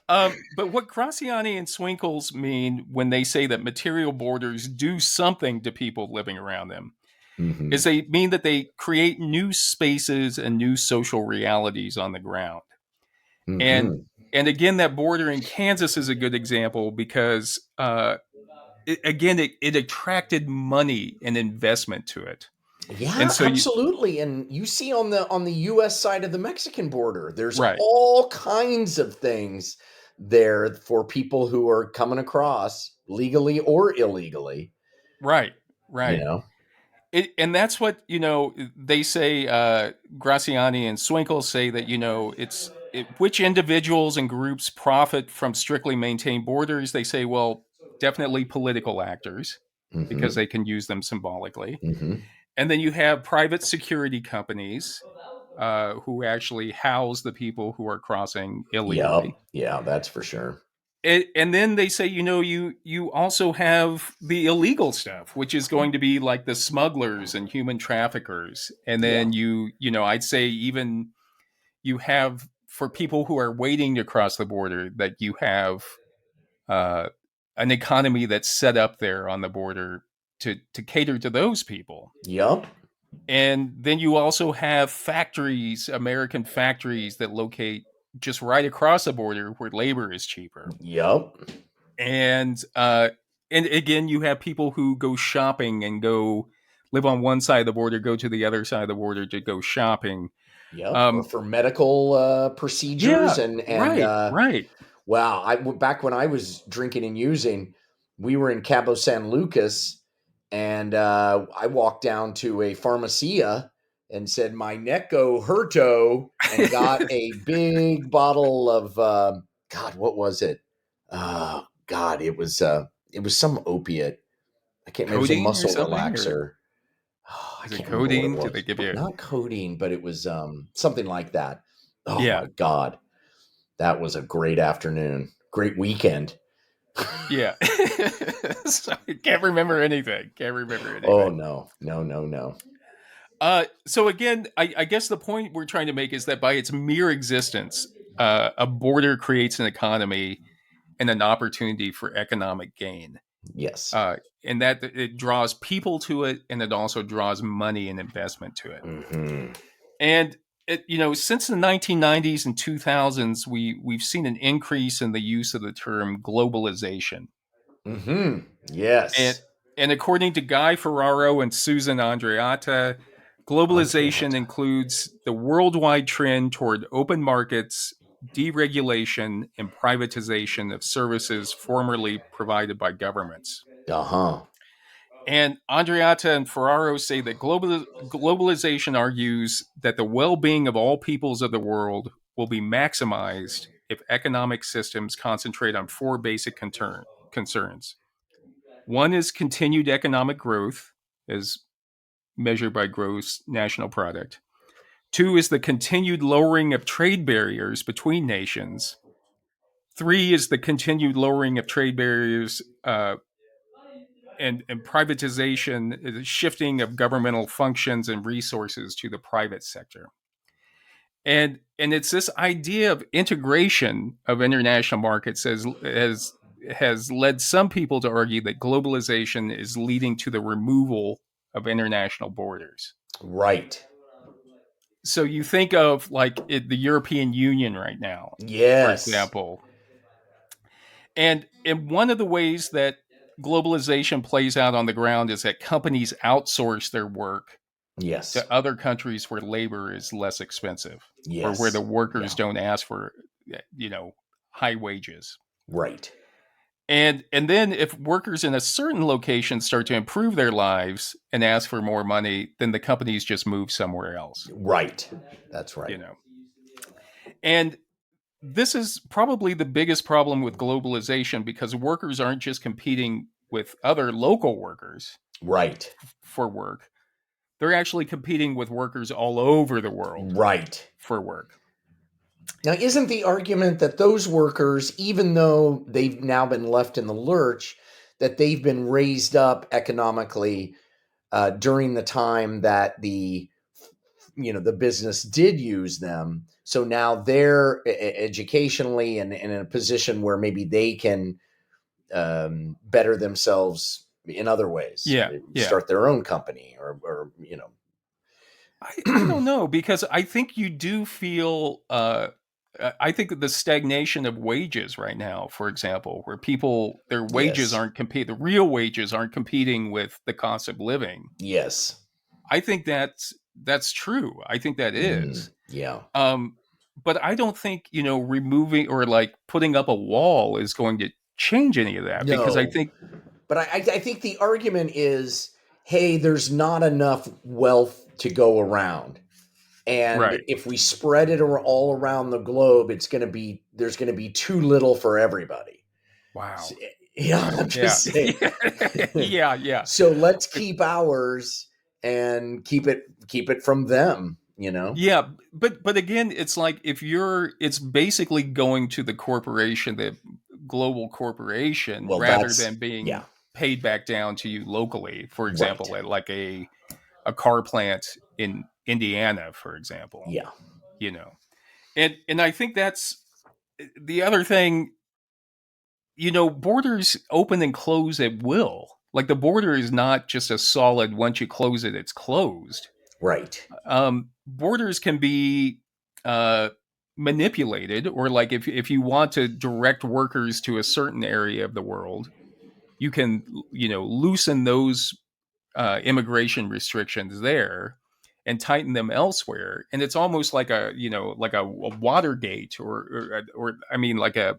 But what Graziani and Swinkles mean when they say that material borders do something to people living around them is they mean that they create new spaces and new social realities on the ground. And again, that border in Kansas is a good example because, it attracted money and investment to it. Yeah, and so absolutely. And you see on the U.S. side of the Mexican border, there's all kinds of things there for people who are coming across legally or illegally. Right. You Right. know. And that's what, they say, Graciani and Swinkle say that, which individuals and groups profit from strictly maintained borders. They say, well, definitely political actors, because Mm-hmm. they can use them symbolically. Mm-hmm. And then you have private security companies, who actually house the people who are crossing Yep. illegally. Yeah, that's for sure. And then they say, you also have the illegal stuff, which is going to be like the smugglers and human traffickers. And Yeah. then I'd say even you have, for people who are waiting to cross the border, that you have uh, an economy that's set up there on the border to cater to those people. Yep. And then you also have factories, American factories, that locate just right across the border where labor is cheaper. Yep. And again, you have people who go shopping and go live on one side of the border, go to the other side of the border to go shopping. Yep. Or Um, for medical procedures yeah, and right, right. wow. Back when I was drinking and using, we were in Cabo San Lucas, and I walked down to a pharmacia and said, "My necco hurto," and got a big bottle of God. What was it? God, it was some opiate. I can't. Maybe it was a Codeine or muscle something, or relaxer. Oh, I is it can't remember what it codeine? Did they was. give you? Not codeine, but it was something like that. Oh Yeah, my God. That was a great afternoon. Great weekend. yeah. So I can't remember anything. Can't remember Oh anything. no. No, no, no. So again, I guess the point we're trying to make is that by its mere existence, a border creates an economy and an opportunity for economic gain. Yes. Uh, and that it draws people to it, and it also draws money and investment to it. Mm-hmm. And since the 1990s and 2000s, we've seen an increase in the use of the term globalization. Mm-hmm. And Yes. and according to Guy Ferraro and Susan Andreatta, globalization Andreata. includes the worldwide trend toward open markets, deregulation, and privatization of services formerly provided by governments. Uh-huh. And Andreatta and Ferraro say that globalization argues that the well being of all peoples of the world will be maximized if economic systems concentrate on four basic concerns. One is continued economic growth, as measured by gross national product. Two is the continued lowering of trade barriers between nations. Three is the continued lowering of trade barriers, and privatization, shifting of governmental functions and resources to the private sector. And it's this idea of integration of international markets has led some people to argue that globalization is leading to the removal of international borders. Right. So you think of like the European Union right now, for Yes. example, and one of the ways that globalization plays out on the ground is that companies outsource their work Yes. to other countries where labor is less expensive, or where the Yes. workers Yeah. don't ask for high wages. Right. And then if workers in a certain location start to improve their lives and ask for more money, then the companies just move somewhere else. Right. That's you right. know and this is probably the biggest problem with globalization, because workers aren't just competing with other local workers Right. for work. They're actually competing with workers all over the world Right. for work. Now, isn't the argument that those workers, even though they've now been left in the lurch, that they've been raised up economically during the time that the business did use them? So now they're educationally and in a position where maybe they can better themselves in other ways, Yeah, yeah. start their own company or I don't know, because I think you do feel. I think that the stagnation of wages right now, for example, where people their wages Yes. aren't compete, the real wages aren't competing with the cost of living. Yes. I think that's true. I think that is. Yeah. Um, but I don't think, removing or like putting up a wall is going to change any of that, because I No, think but I think the argument is, hey, there's not enough wealth to go around. And right. if we spread it all around the globe, there's going to be too little for everybody. So, Wow. yeah, I'm Yeah. just saying. Yeah, yeah. So let's keep ours and keep it from them, you know? Yeah, but again, it's like it's basically going to the corporation, the global corporation, Well, rather that's than being yeah, paid back down to you locally. For right. example, at like a car plant in Indiana, for example, Yeah. you know. And I think that's the other thing, borders open and close at will. Like the border is not just a solid, once you close it, it's closed. Right. Borders can be uh, manipulated, or like if you want to direct workers to a certain area of the world, you can loosen those immigration restrictions there and tighten them elsewhere. And it's almost like a Watergate, or I mean like a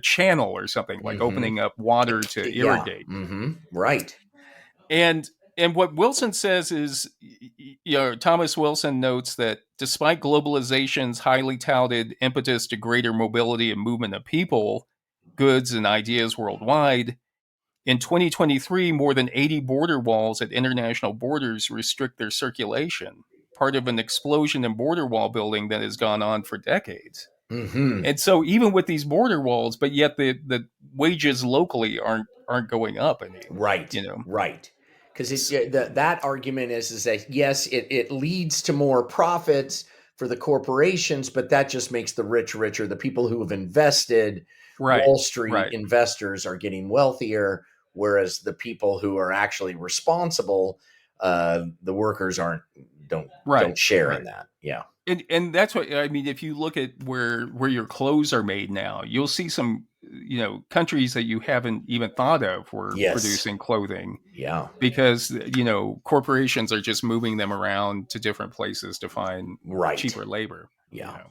channel or something, like Mhm. opening up water to Yeah. irrigate. Mhm. Right. And what Wilson says is, Thomas Wilson notes that despite globalization's highly touted impetus to greater mobility and movement of people, goods, and ideas worldwide, in 2023, more than 80 border walls at international borders restrict their circulation, part of an explosion in border wall building that has gone on for decades. Mhm. And so, even with these border walls, but yet the wages locally aren't going up any. Right. You know, Right. Because that argument is that yes, it leads to more profits for the corporations, but that just makes the rich richer. The people who have invested, right, Wall Street right. investors, are getting wealthier, whereas the people who are actually responsible, the workers don't Right, share in right. that. Yeah. And that's what I mean. If you look at where your clothes are made now, you'll see some countries that you haven't even thought of were Yes. producing clothing, Yeah. because corporations are just moving them around to different places to find Right. cheaper labor. You Yeah.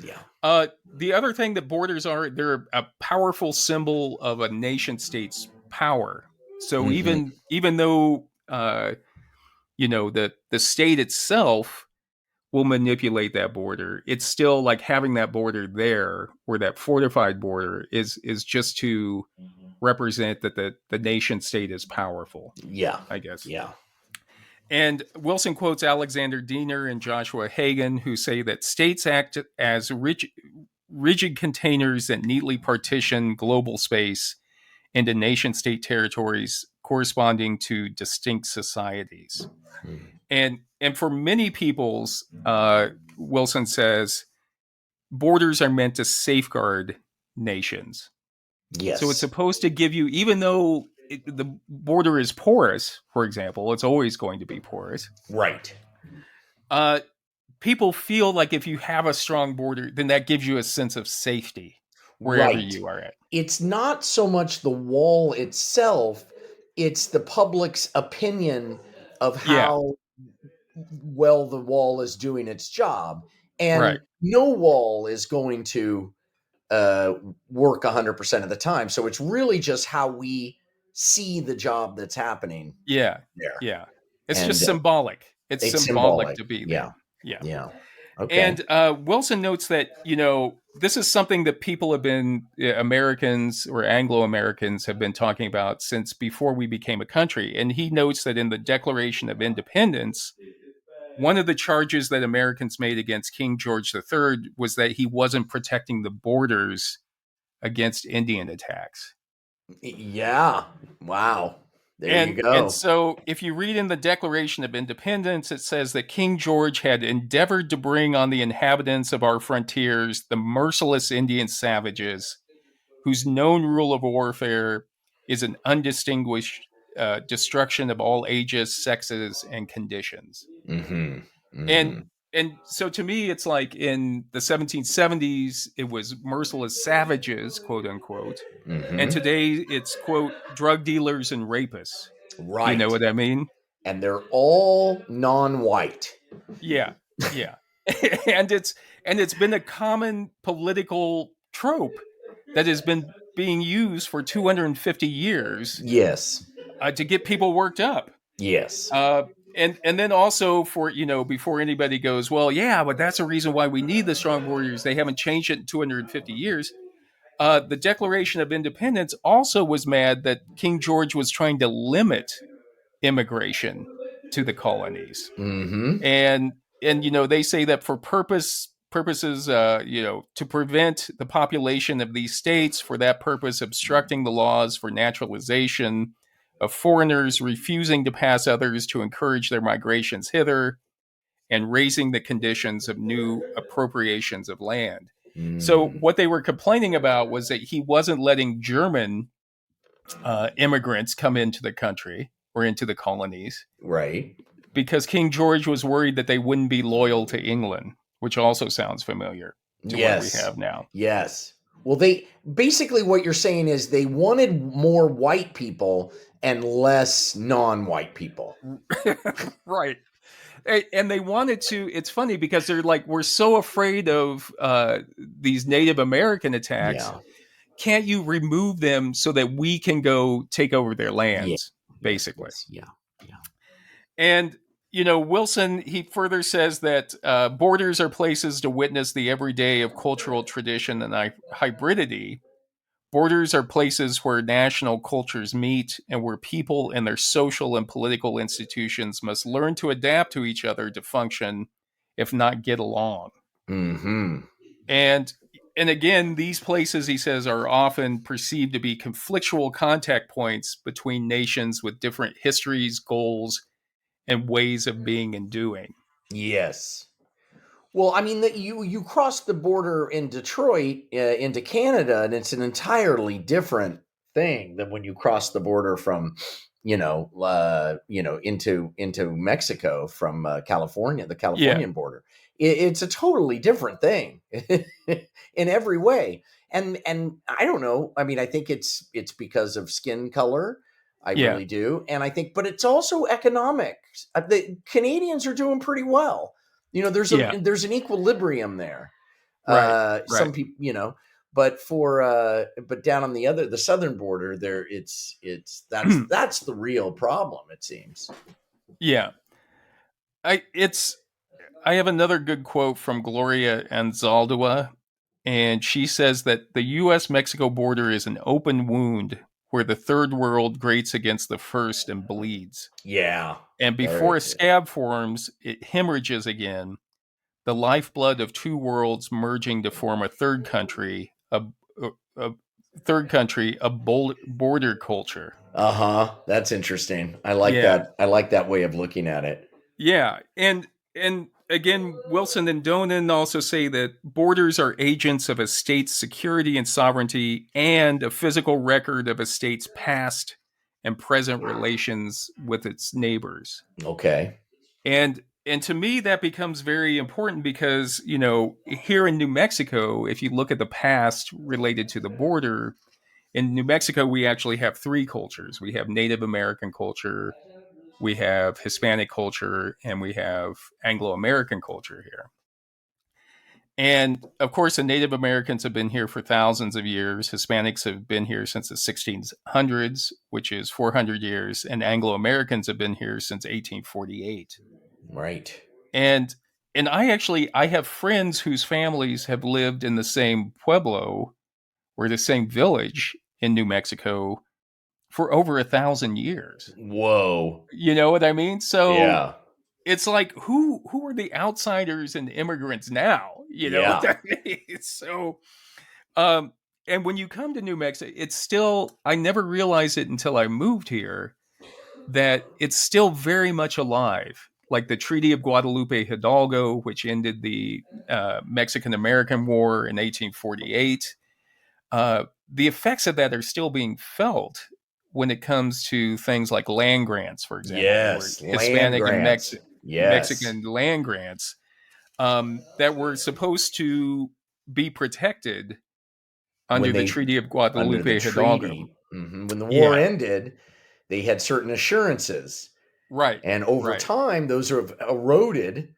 know. Yeah. The other thing that borders are, they're a powerful symbol of a nation state's power. So Hmm. even though the state itself will manipulate that border, it's still like having that border there, or that fortified border is just to represent that the nation state is powerful, Yeah. I guess. Yeah. And Wilson quotes Alexander Diener and Joshua Hagan, who say that states act as rigid containers that neatly partition global space into nation state territories corresponding to distinct societies. And for many peoples, Wilson says, borders are meant to safeguard nations. So it's Yes. supposed to give you, even though the border is porous, for example, it's always going to be porous. Right. Uh, People feel like if you have a strong border, then that gives you a sense of safety wherever Right. you are at. It's not so much the wall itself, it's the public's opinion of Yeah, how well the wall is doing its job. right. And no wall is going to uh, work 100% of the time. So it's really just how we see the job that's happening Yeah, there. yeah. It's And just symbolic. It's it's symbolic symbolic. to be Yeah. there. Yeah. Yeah. Okay. And Wilson notes that, this is something that people have been, Americans or Anglo Americans have been talking about since before we became a country. And he notes that in the Declaration of Independence, one of the charges that Americans made against King George III was that he wasn't protecting the borders against Indian attacks. Yeah. Wow. There you And go. so if you read in the Declaration of Independence, it says that King George had endeavored to bring on the inhabitants of our frontiers the merciless Indian savages, whose known rule of warfare is an undistinguished destruction of all ages, sexes, and conditions. Mhm. And Mhm. and so to me, it's like in the 1770s, it was merciless savages, quote unquote, and Mhm. today it's quote drug dealers and rapists. You know Right. what I mean? And they're all non-white. Yeah, yeah. and it's been a common political trope that has been being used for 250 years Yes. to get people worked up. Yes. Uh, and then also for before anybody goes, well, yeah, but that's a reason why we need the strong warriors. They haven't changed it in 250 years. The Declaration of Independence also was mad that King George was trying to limit immigration to the colonies, Mm-hmm. and they say that for purposes to prevent the population of these states, for that purpose obstructing the laws for naturalization of foreigners, refusing to pass others to encourage their migrations hither, and raising the conditions of new appropriations of land. So Mm. what they were complaining about was that he wasn't letting German immigrants come into the country or into the colonies Right. because King George was worried that they wouldn't be loyal to England, which also sounds familiar to what we Yes. have now. Yes. Well, they basically what you're saying is they wanted more white people and less non-white people. Right. And they wanted to, it's funny because they're like, we're so afraid of these Native American attacks. Yeah. Can't you remove them so that we can go take over their Yeah. lands, Yes. basically? Yes. Yeah. Yeah. And, Wilson, he further says that borders are places to witness the everyday of cultural tradition and hybridity. Borders are places where national cultures meet and where people and their social and political institutions must learn to adapt to each other to function, if not get along. Mm-hmm. And again, these places, he says, are often perceived to be conflictual contact points between nations with different histories, goals, and ways of being and doing. Yes. Well, I mean that you cross the border in Detroit into Canada, and it's an entirely different thing than when you cross the border from, into Mexico from California, the Yeah, Californian border. It's a totally different thing in every way, and I don't know. I mean, I think it's because of skin color. I yeah, really do, and I think, but it's also economics. The Canadians are doing pretty well. yeah, There's an equilibrium there. right, Some right. people, but down on the southern border there, it's that's the real problem, it seems. Yeah. I it's I have another good quote from Gloria Anzaldúa, and she says that the US Mexico border is an open wound where the third world grates against the first and bleeds. Yeah, And very before a good. scab forms, it hemorrhages again, the lifeblood of two worlds merging to form a third country, a third country, a border culture. Uh-huh, that's interesting. I like Yeah. that. I like that way of looking at it. Yeah, and again, Wilson and Donan also say that borders are agents of a state's security and sovereignty, and a physical record of a state's past and present relations with its neighbors. Okay. And to me, that becomes very important because here in New Mexico, if you look at the past related to the border, in New Mexico we actually have three cultures. We have Native American culture, we have Hispanic culture, and we have Anglo American culture here. And of course, the Native Americans have been here for thousands of years. Hispanics have been here since the 1600s, which is 400 years, and Anglo Americans have been here since 1848. Right. And I have friends whose families have lived in the same pueblo or the same village in New Mexico for over 1,000 years. Whoa. You know what I mean? So Yeah. it's like who are the outsiders and immigrants now? You know what Yeah. I mean? So um and when you come to New Mexico, it's still, I never realized it until I moved here, that it's still very much alive. Like the Treaty of Guadalupe Hidalgo, which ended the Mexican American War in 1848. The effects of that are still being felt when it comes to things like land grants, for example. There were Yes, land Hispanic and grants. Yes. Mexican land grants that were supposed to be protected When under the they Treaty of Under the Guadalupe Hidalgo. treaty, when the war Yeah, ended, they had certain assurances, right, and over right. time those have eroded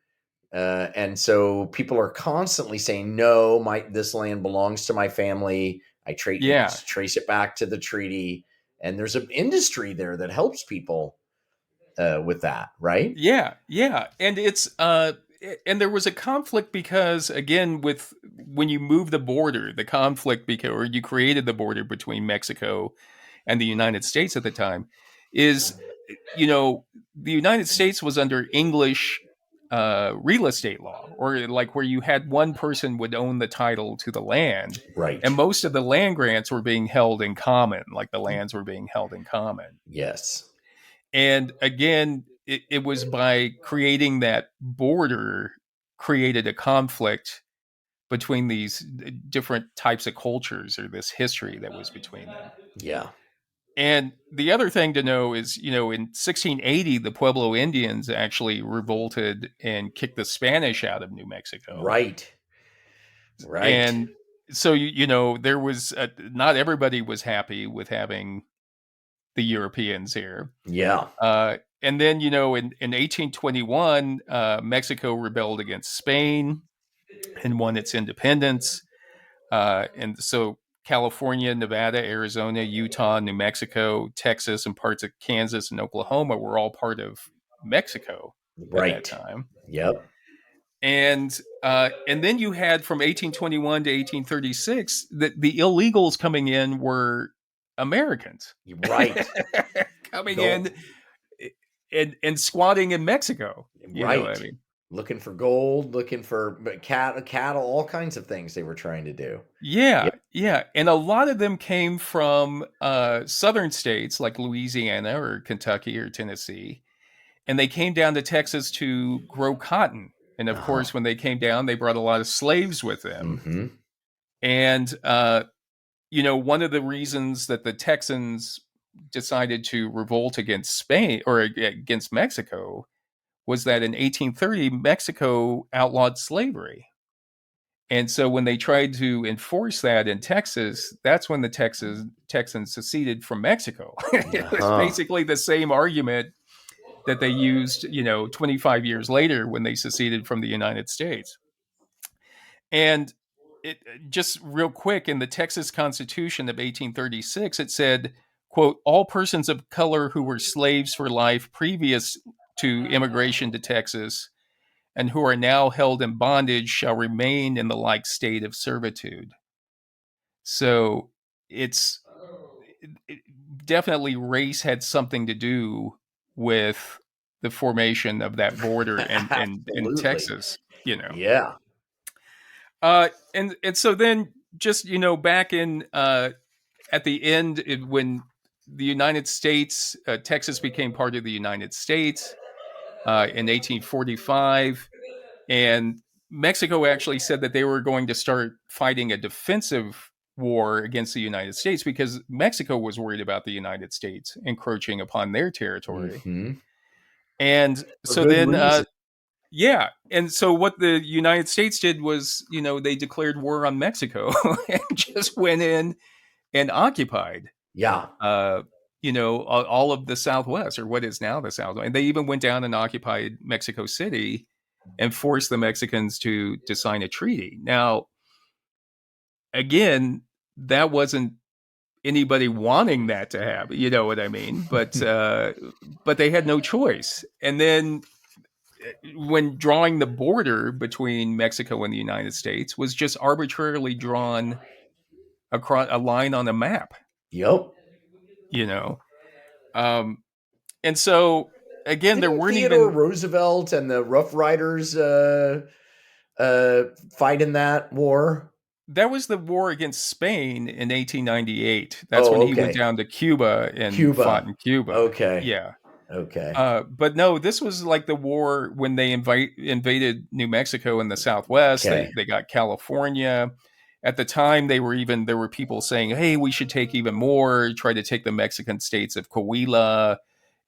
And so people are constantly saying, "No, this land belongs to my family." You Yeah. trace it back to the treaty, and there's an industry there that helps people with that, right? Yeah, yeah, and and there was a conflict because again, with when you move the border, the conflict because or you created the border between Mexico and the United States at the time is the United States was under English real estate law, or like where you had one person would own the title to the land, and Right. most of the land grants were being held in common, like the lands were being held in common. Yes. And again, it was by creating that border created a conflict between these different types of cultures or this history that was between them. Yeah. And the other thing to know is, in 1680, the Pueblo Indians actually revolted and kicked the Spanish out of New Mexico. Right. Right. And so, there was not everybody was happy with having the Europeans here. Yeah. And then, in 1821, Mexico rebelled against Spain and won its independence. And so California, Nevada, Arizona, Utah, New Mexico, Texas, and parts of Kansas and Oklahoma were all part of Mexico at that Right. time. Yep. And then you had from 1821 to 1836 that the illegals coming in were Americans. Right. Coming in and squatting in Mexico. You know what I Right. mean? Looking for gold, looking for cattle, all kinds of things they were trying to do. Yeah, Yep. yeah. And a lot of them came from southern states like Louisiana or Kentucky or Tennessee. And they came down to Texas to grow cotton. And of Uh-huh. course, when they came down, they brought a lot of slaves with them. Mm-hmm. And, one of the reasons that the Texans decided to revolt against Spain or against Mexico was that in 1830, Mexico outlawed slavery. And so when they tried to enforce that in Texas, that's when the Texans seceded from Mexico. It was Uh-huh. basically the same argument that they used, 25 years later when they seceded from the United States. And it just real quick in the Texas Constitution of 1836, it said, quote, all persons of color who were slaves for life previous to immigration to Texas and who are now held in bondage shall remain in the like state of servitude. So it's it, definitely race had something to do with the formation of that border and Absolutely. Texas. Yeah. And so then just back in at the end when the United States, Texas became part of the United States in 1845, and Mexico actually said that they were going to start fighting a defensive war against the United States because Mexico was worried about the United States encroaching upon their territory. Mm-hmm. And For so good then, reason. yeah. And so what the United States did was, they declared war on Mexico and just went in and occupied, Yeah. uh, all of the Southwest or what is now the Southwest. And they even went down and occupied Mexico City and forced the Mexicans to sign a treaty. Now, again, that wasn't anybody wanting that to happen. You know what I mean? But they had no choice. And then when drawing the border between Mexico and the United States was just arbitrarily drawn across a line on a map. Yep. You know, um, and so again, there Didn't weren't Theodore even Roosevelt and the Rough Riders fight in that war? that was the war against Spain in 1898. That's when Oh, he went okay. down to Cuba and fought Cuba. in Cuba. Okay. Yeah. Okay. But no, this was like the war when they invaded New Mexico in the Southwest. Okay. They got California. At the time, there were people saying, "Hey, we should take even more. Try to take the Mexican states of Coahuila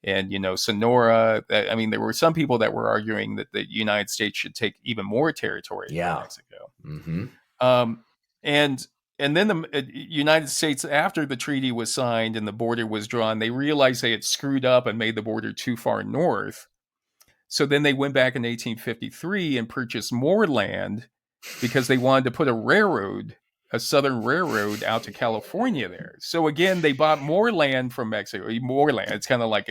and Sonora." I mean, there were some people that were arguing that the United States should take even more territory from Yeah. Mexico. Mm-hmm. Um, and and then the United States, after the treaty was signed and the border was drawn, they realized they had screwed up and made the border too far north. So then they went back in 1853 and purchased more land because they wanted to put a southern railroad out to California there. So again, they bought more land from Mexico, more land. It's kind of like,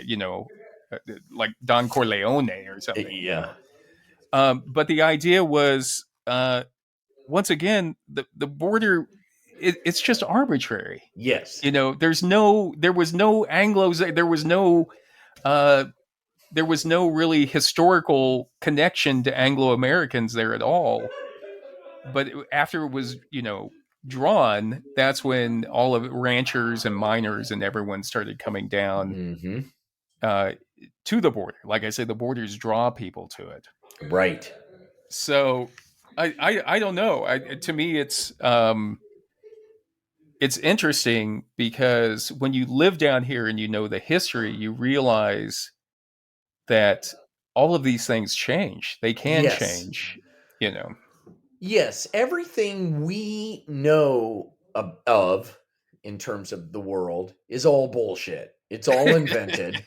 like Don Corleone or something, Yeah. But the idea was, once again, the border, it's just arbitrary. Yes. There was no Anglos, uh, there was no really historical connection to Anglo-Americans there at all. But after it was, drawn, that's when all of ranchers and miners and everyone started coming down Mm-hmm. uh, to the border. Like I said, the borders draw people to it. Right. So I don't know. To me, it's interesting because when you live down here and you know the history, you realize that all of these things change. They can Yes. change, Yes. Everything we know of in terms of the world is all bullshit. It's all invented.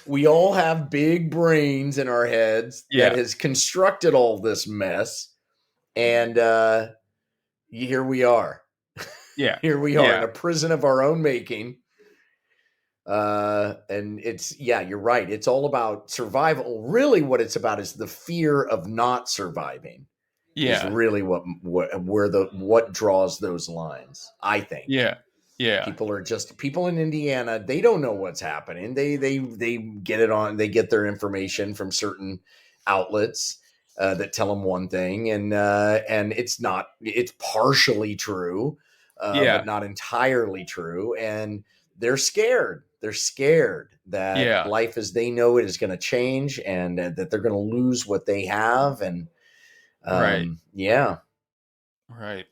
We all have big brains in our heads that Yeah. has constructed all this mess. And here we are. Yeah. Here we are in a prison of our own making. And you're right. It's all about survival. Really, what it's about is the fear of not surviving. Is Yeah. really what draws those lines, I think. Yeah. Yeah. People in Indiana, they don't know what's happening. They get it on, they get their information from certain outlets that tell them one thing, and it's partially true, but not entirely true, and they're scared. They're scared that life as they know it is going to change, and that they're going to lose what they have, and right. Yeah. Right.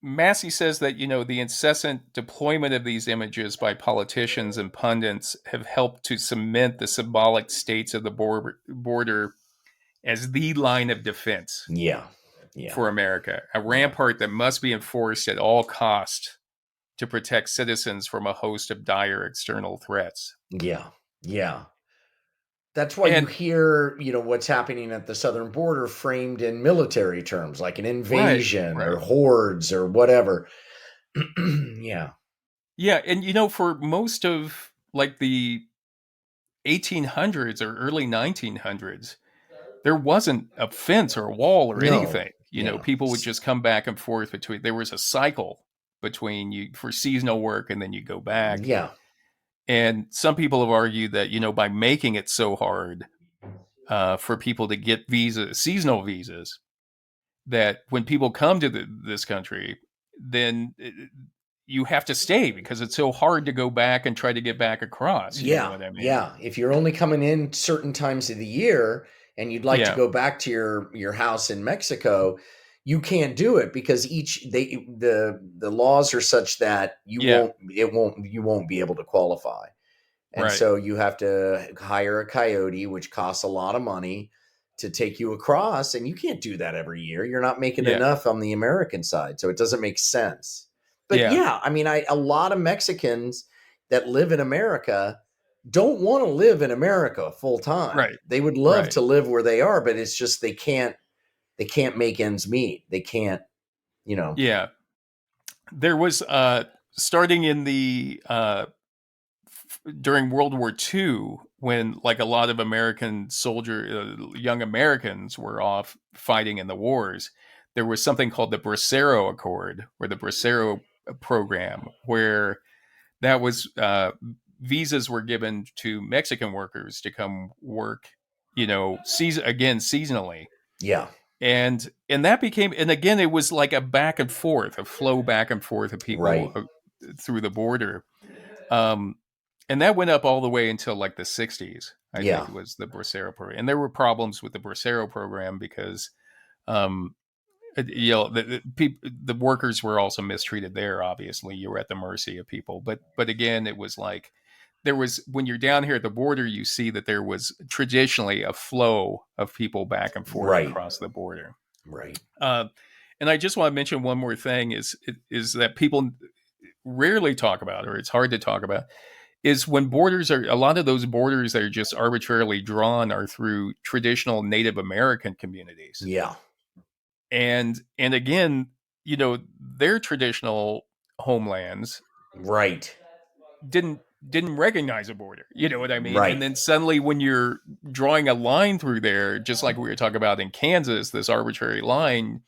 Massey says that, the incessant deployment of these images by politicians and pundits have helped to cement the symbolic states of the border as the line of defense for America, a rampart that must be enforced at all costs to protect citizens from a host of dire external threats. Yeah. Yeah. That's why you hear, what's happening at the southern border framed in military terms, like an invasion or hordes or whatever. Yeah. Yeah. And, for most of like the 1800s or early 1900s, there wasn't a fence or a wall or anything. People would just come back and forth between. There was a cycle between you for seasonal work, and then you go back. Yeah. And some people have argued that, by making it so hard for people to get seasonal visas, that when people come to this country, then you have to stay because it's so hard to go back and try to get back across. You know what I mean? Yeah. If you're only coming in certain times of the year and you'd like to go back to your house in Mexico, you can't do it because the laws are such that you won't be able to qualify. And so you have to hire a coyote, which costs a lot of money to take you across. And you can't do that every year. You're not making enough on the American side. So it doesn't make sense. But a lot of Mexicans that live in America don't want to live in America full time. Right. They would love to live where they are, but it's just they can't make ends meet. They can't, Yeah. There was starting in the during World War II, when like a lot of American young Americans were off fighting in the wars, there was something called the Bracero Accord or the Bracero program, where that was visas were given to Mexican workers to come work, seasonally. Yeah. And that became, and again, it was like a flow back and forth of people through the border. And that went up all the way until like the 60s, I think it was the Bracero program. And there were problems with the Bracero program because, the workers were also mistreated there. Obviously, you were at the mercy of people. But again, it was like when you're down here at the border, you see that there was traditionally a flow of people back and forth across the border. Right. And I just want to mention one more thing is that people rarely talk about, or it's hard to talk about, is when a lot of those borders that are just arbitrarily drawn are through traditional Native American communities. Yeah. And again, their traditional homelands Right. didn't recognize a border. You know what I mean? Right. And then suddenly when you're drawing a line through there, just like we were talking about in Kansas, this arbitrary line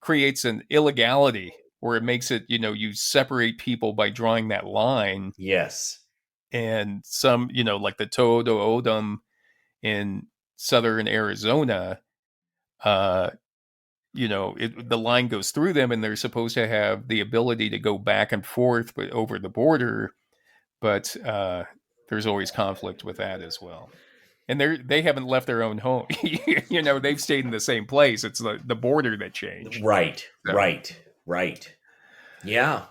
creates an illegality where it makes it, you separate people by drawing that line. Yes. And some, like the Todo Odom in southern Arizona, the line goes through them and they're supposed to have the ability to go back and forth over the border. But there's always conflict with that as well. And they haven't left their own home. They've stayed in the same place. It's the border that changed. Right, so. Right. Yeah.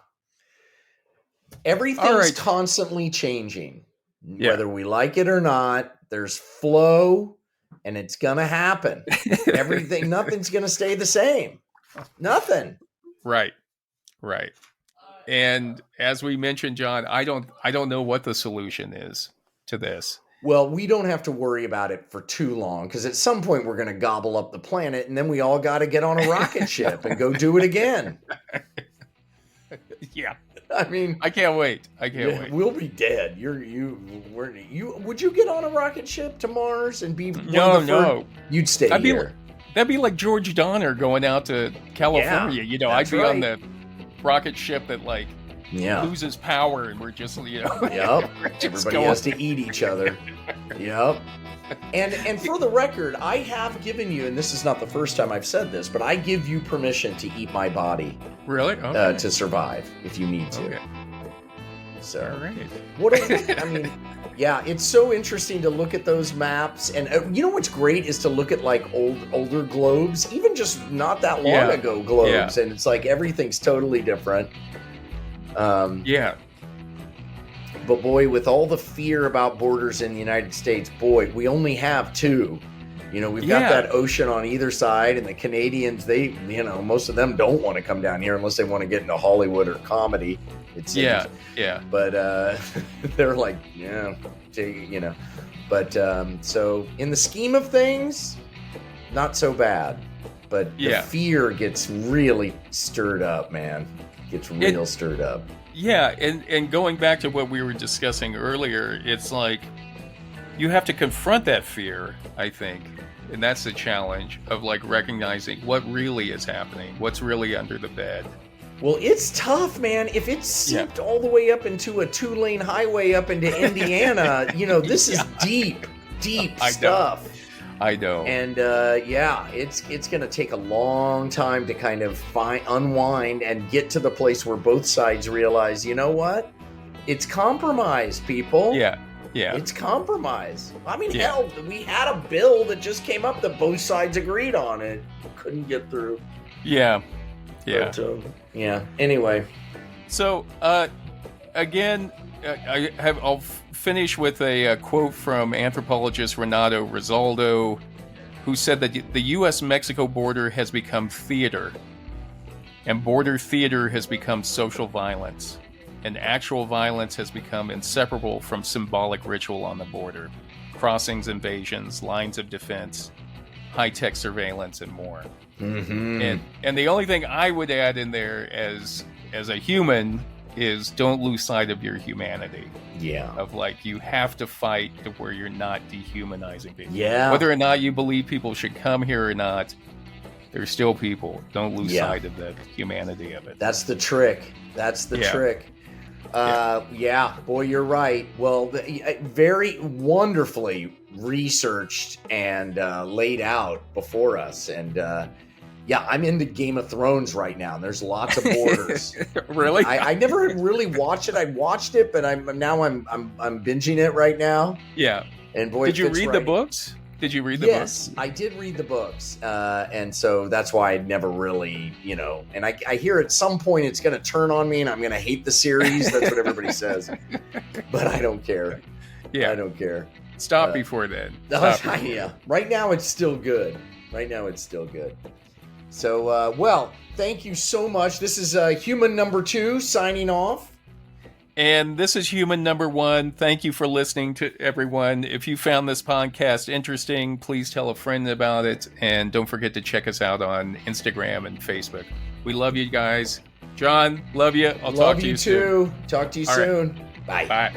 Everything's constantly changing. Whether we like it or not, there's flow and it's going to happen. Nothing's going to stay the same. Nothing. Right. And as we mentioned, John, I don't know what the solution is to this. Well, we don't have to worry about it for too long because at some point we're going to gobble up the planet and then we all got to get on a rocket ship and go do it again. Yeah. I mean, I can't wait. Wait. We'll be dead. Would you get on a rocket ship to Mars and be no. You'd stay here. That'd be like George Donner going out to California. Yeah, I'd be on the rocket ship that loses power and we're just Yep. Everybody has to eat each other. Yep. And for the record, I have given you, and this is not the first time I've said this, but I give you permission to eat my body. Really? Okay. To survive if you need to. Okay. So, all right. I mean, yeah, it's so interesting to look at those maps, and what's great is to look at older globes, even just not that long ago globes, and it's like everything's totally different. Yeah. But boy, with all the fear about borders in the United States, we only have two. We've got that ocean on either side, and the Canadians, most of them don't want to come down here unless they want to get into Hollywood or comedy. It seems. Yeah. But they're like, But so in the scheme of things, not so bad. But the fear gets really stirred up, man. Stirred up. Yeah, and going back to what we were discussing earlier, it's like you have to confront that fear, I think. And that's the challenge of recognizing what really is happening, what's really under the bed. Well, it's tough, man. If it's seeped all the way up into a 2-lane highway up into Indiana, this is deep stuff. I know. And it's going to take a long time to kind of unwind and get to the place where both sides realize, you know what? It's compromise, people. Yeah. It's compromise. I mean, hell, we had a bill that just came up that both sides agreed on it. Couldn't get through. Yeah. But, anyway. So, again, I'll finish with a quote from anthropologist Renato Rosaldo, who said that the U.S.-Mexico border has become theater, and border theater has become social violence, and actual violence has become inseparable from symbolic ritual on the border, crossings, invasions, lines of defense, high-tech surveillance, and more. Mm-hmm. And the only thing I would add in there as a human is don't lose sight of your humanity. Yeah. Of you have to fight to where you're not dehumanizing people. Yeah. Whether or not you believe people should come here or not, they're still people. Don't lose sight of the humanity of it. That's the trick. Trick. Boy, you're right. Well, very wonderfully researched and laid out before us. And I'm into Game of Thrones right now. And there's lots of borders. Really? I never really watched it. I watched it, but I'm binging it right now. Yeah. And boy, did you read the books? Did you read the books? Yes, I did read the books. And so that's why I'd never really, and I hear at some point it's going to turn on me and I'm going to hate the series. That's what everybody says. But I don't care. Yeah. I don't care. Stop before then. Yeah. Right now it's still good. So, thank you so much. This is human number 2 signing off. And this is Human Number One. Thank you for listening to everyone. If you found this podcast interesting, please tell a friend about it. And don't forget to check us out on Instagram and Facebook. We love you guys. John, love you. I'll talk to you soon. Love you too. Talk to you soon. Bye. Bye.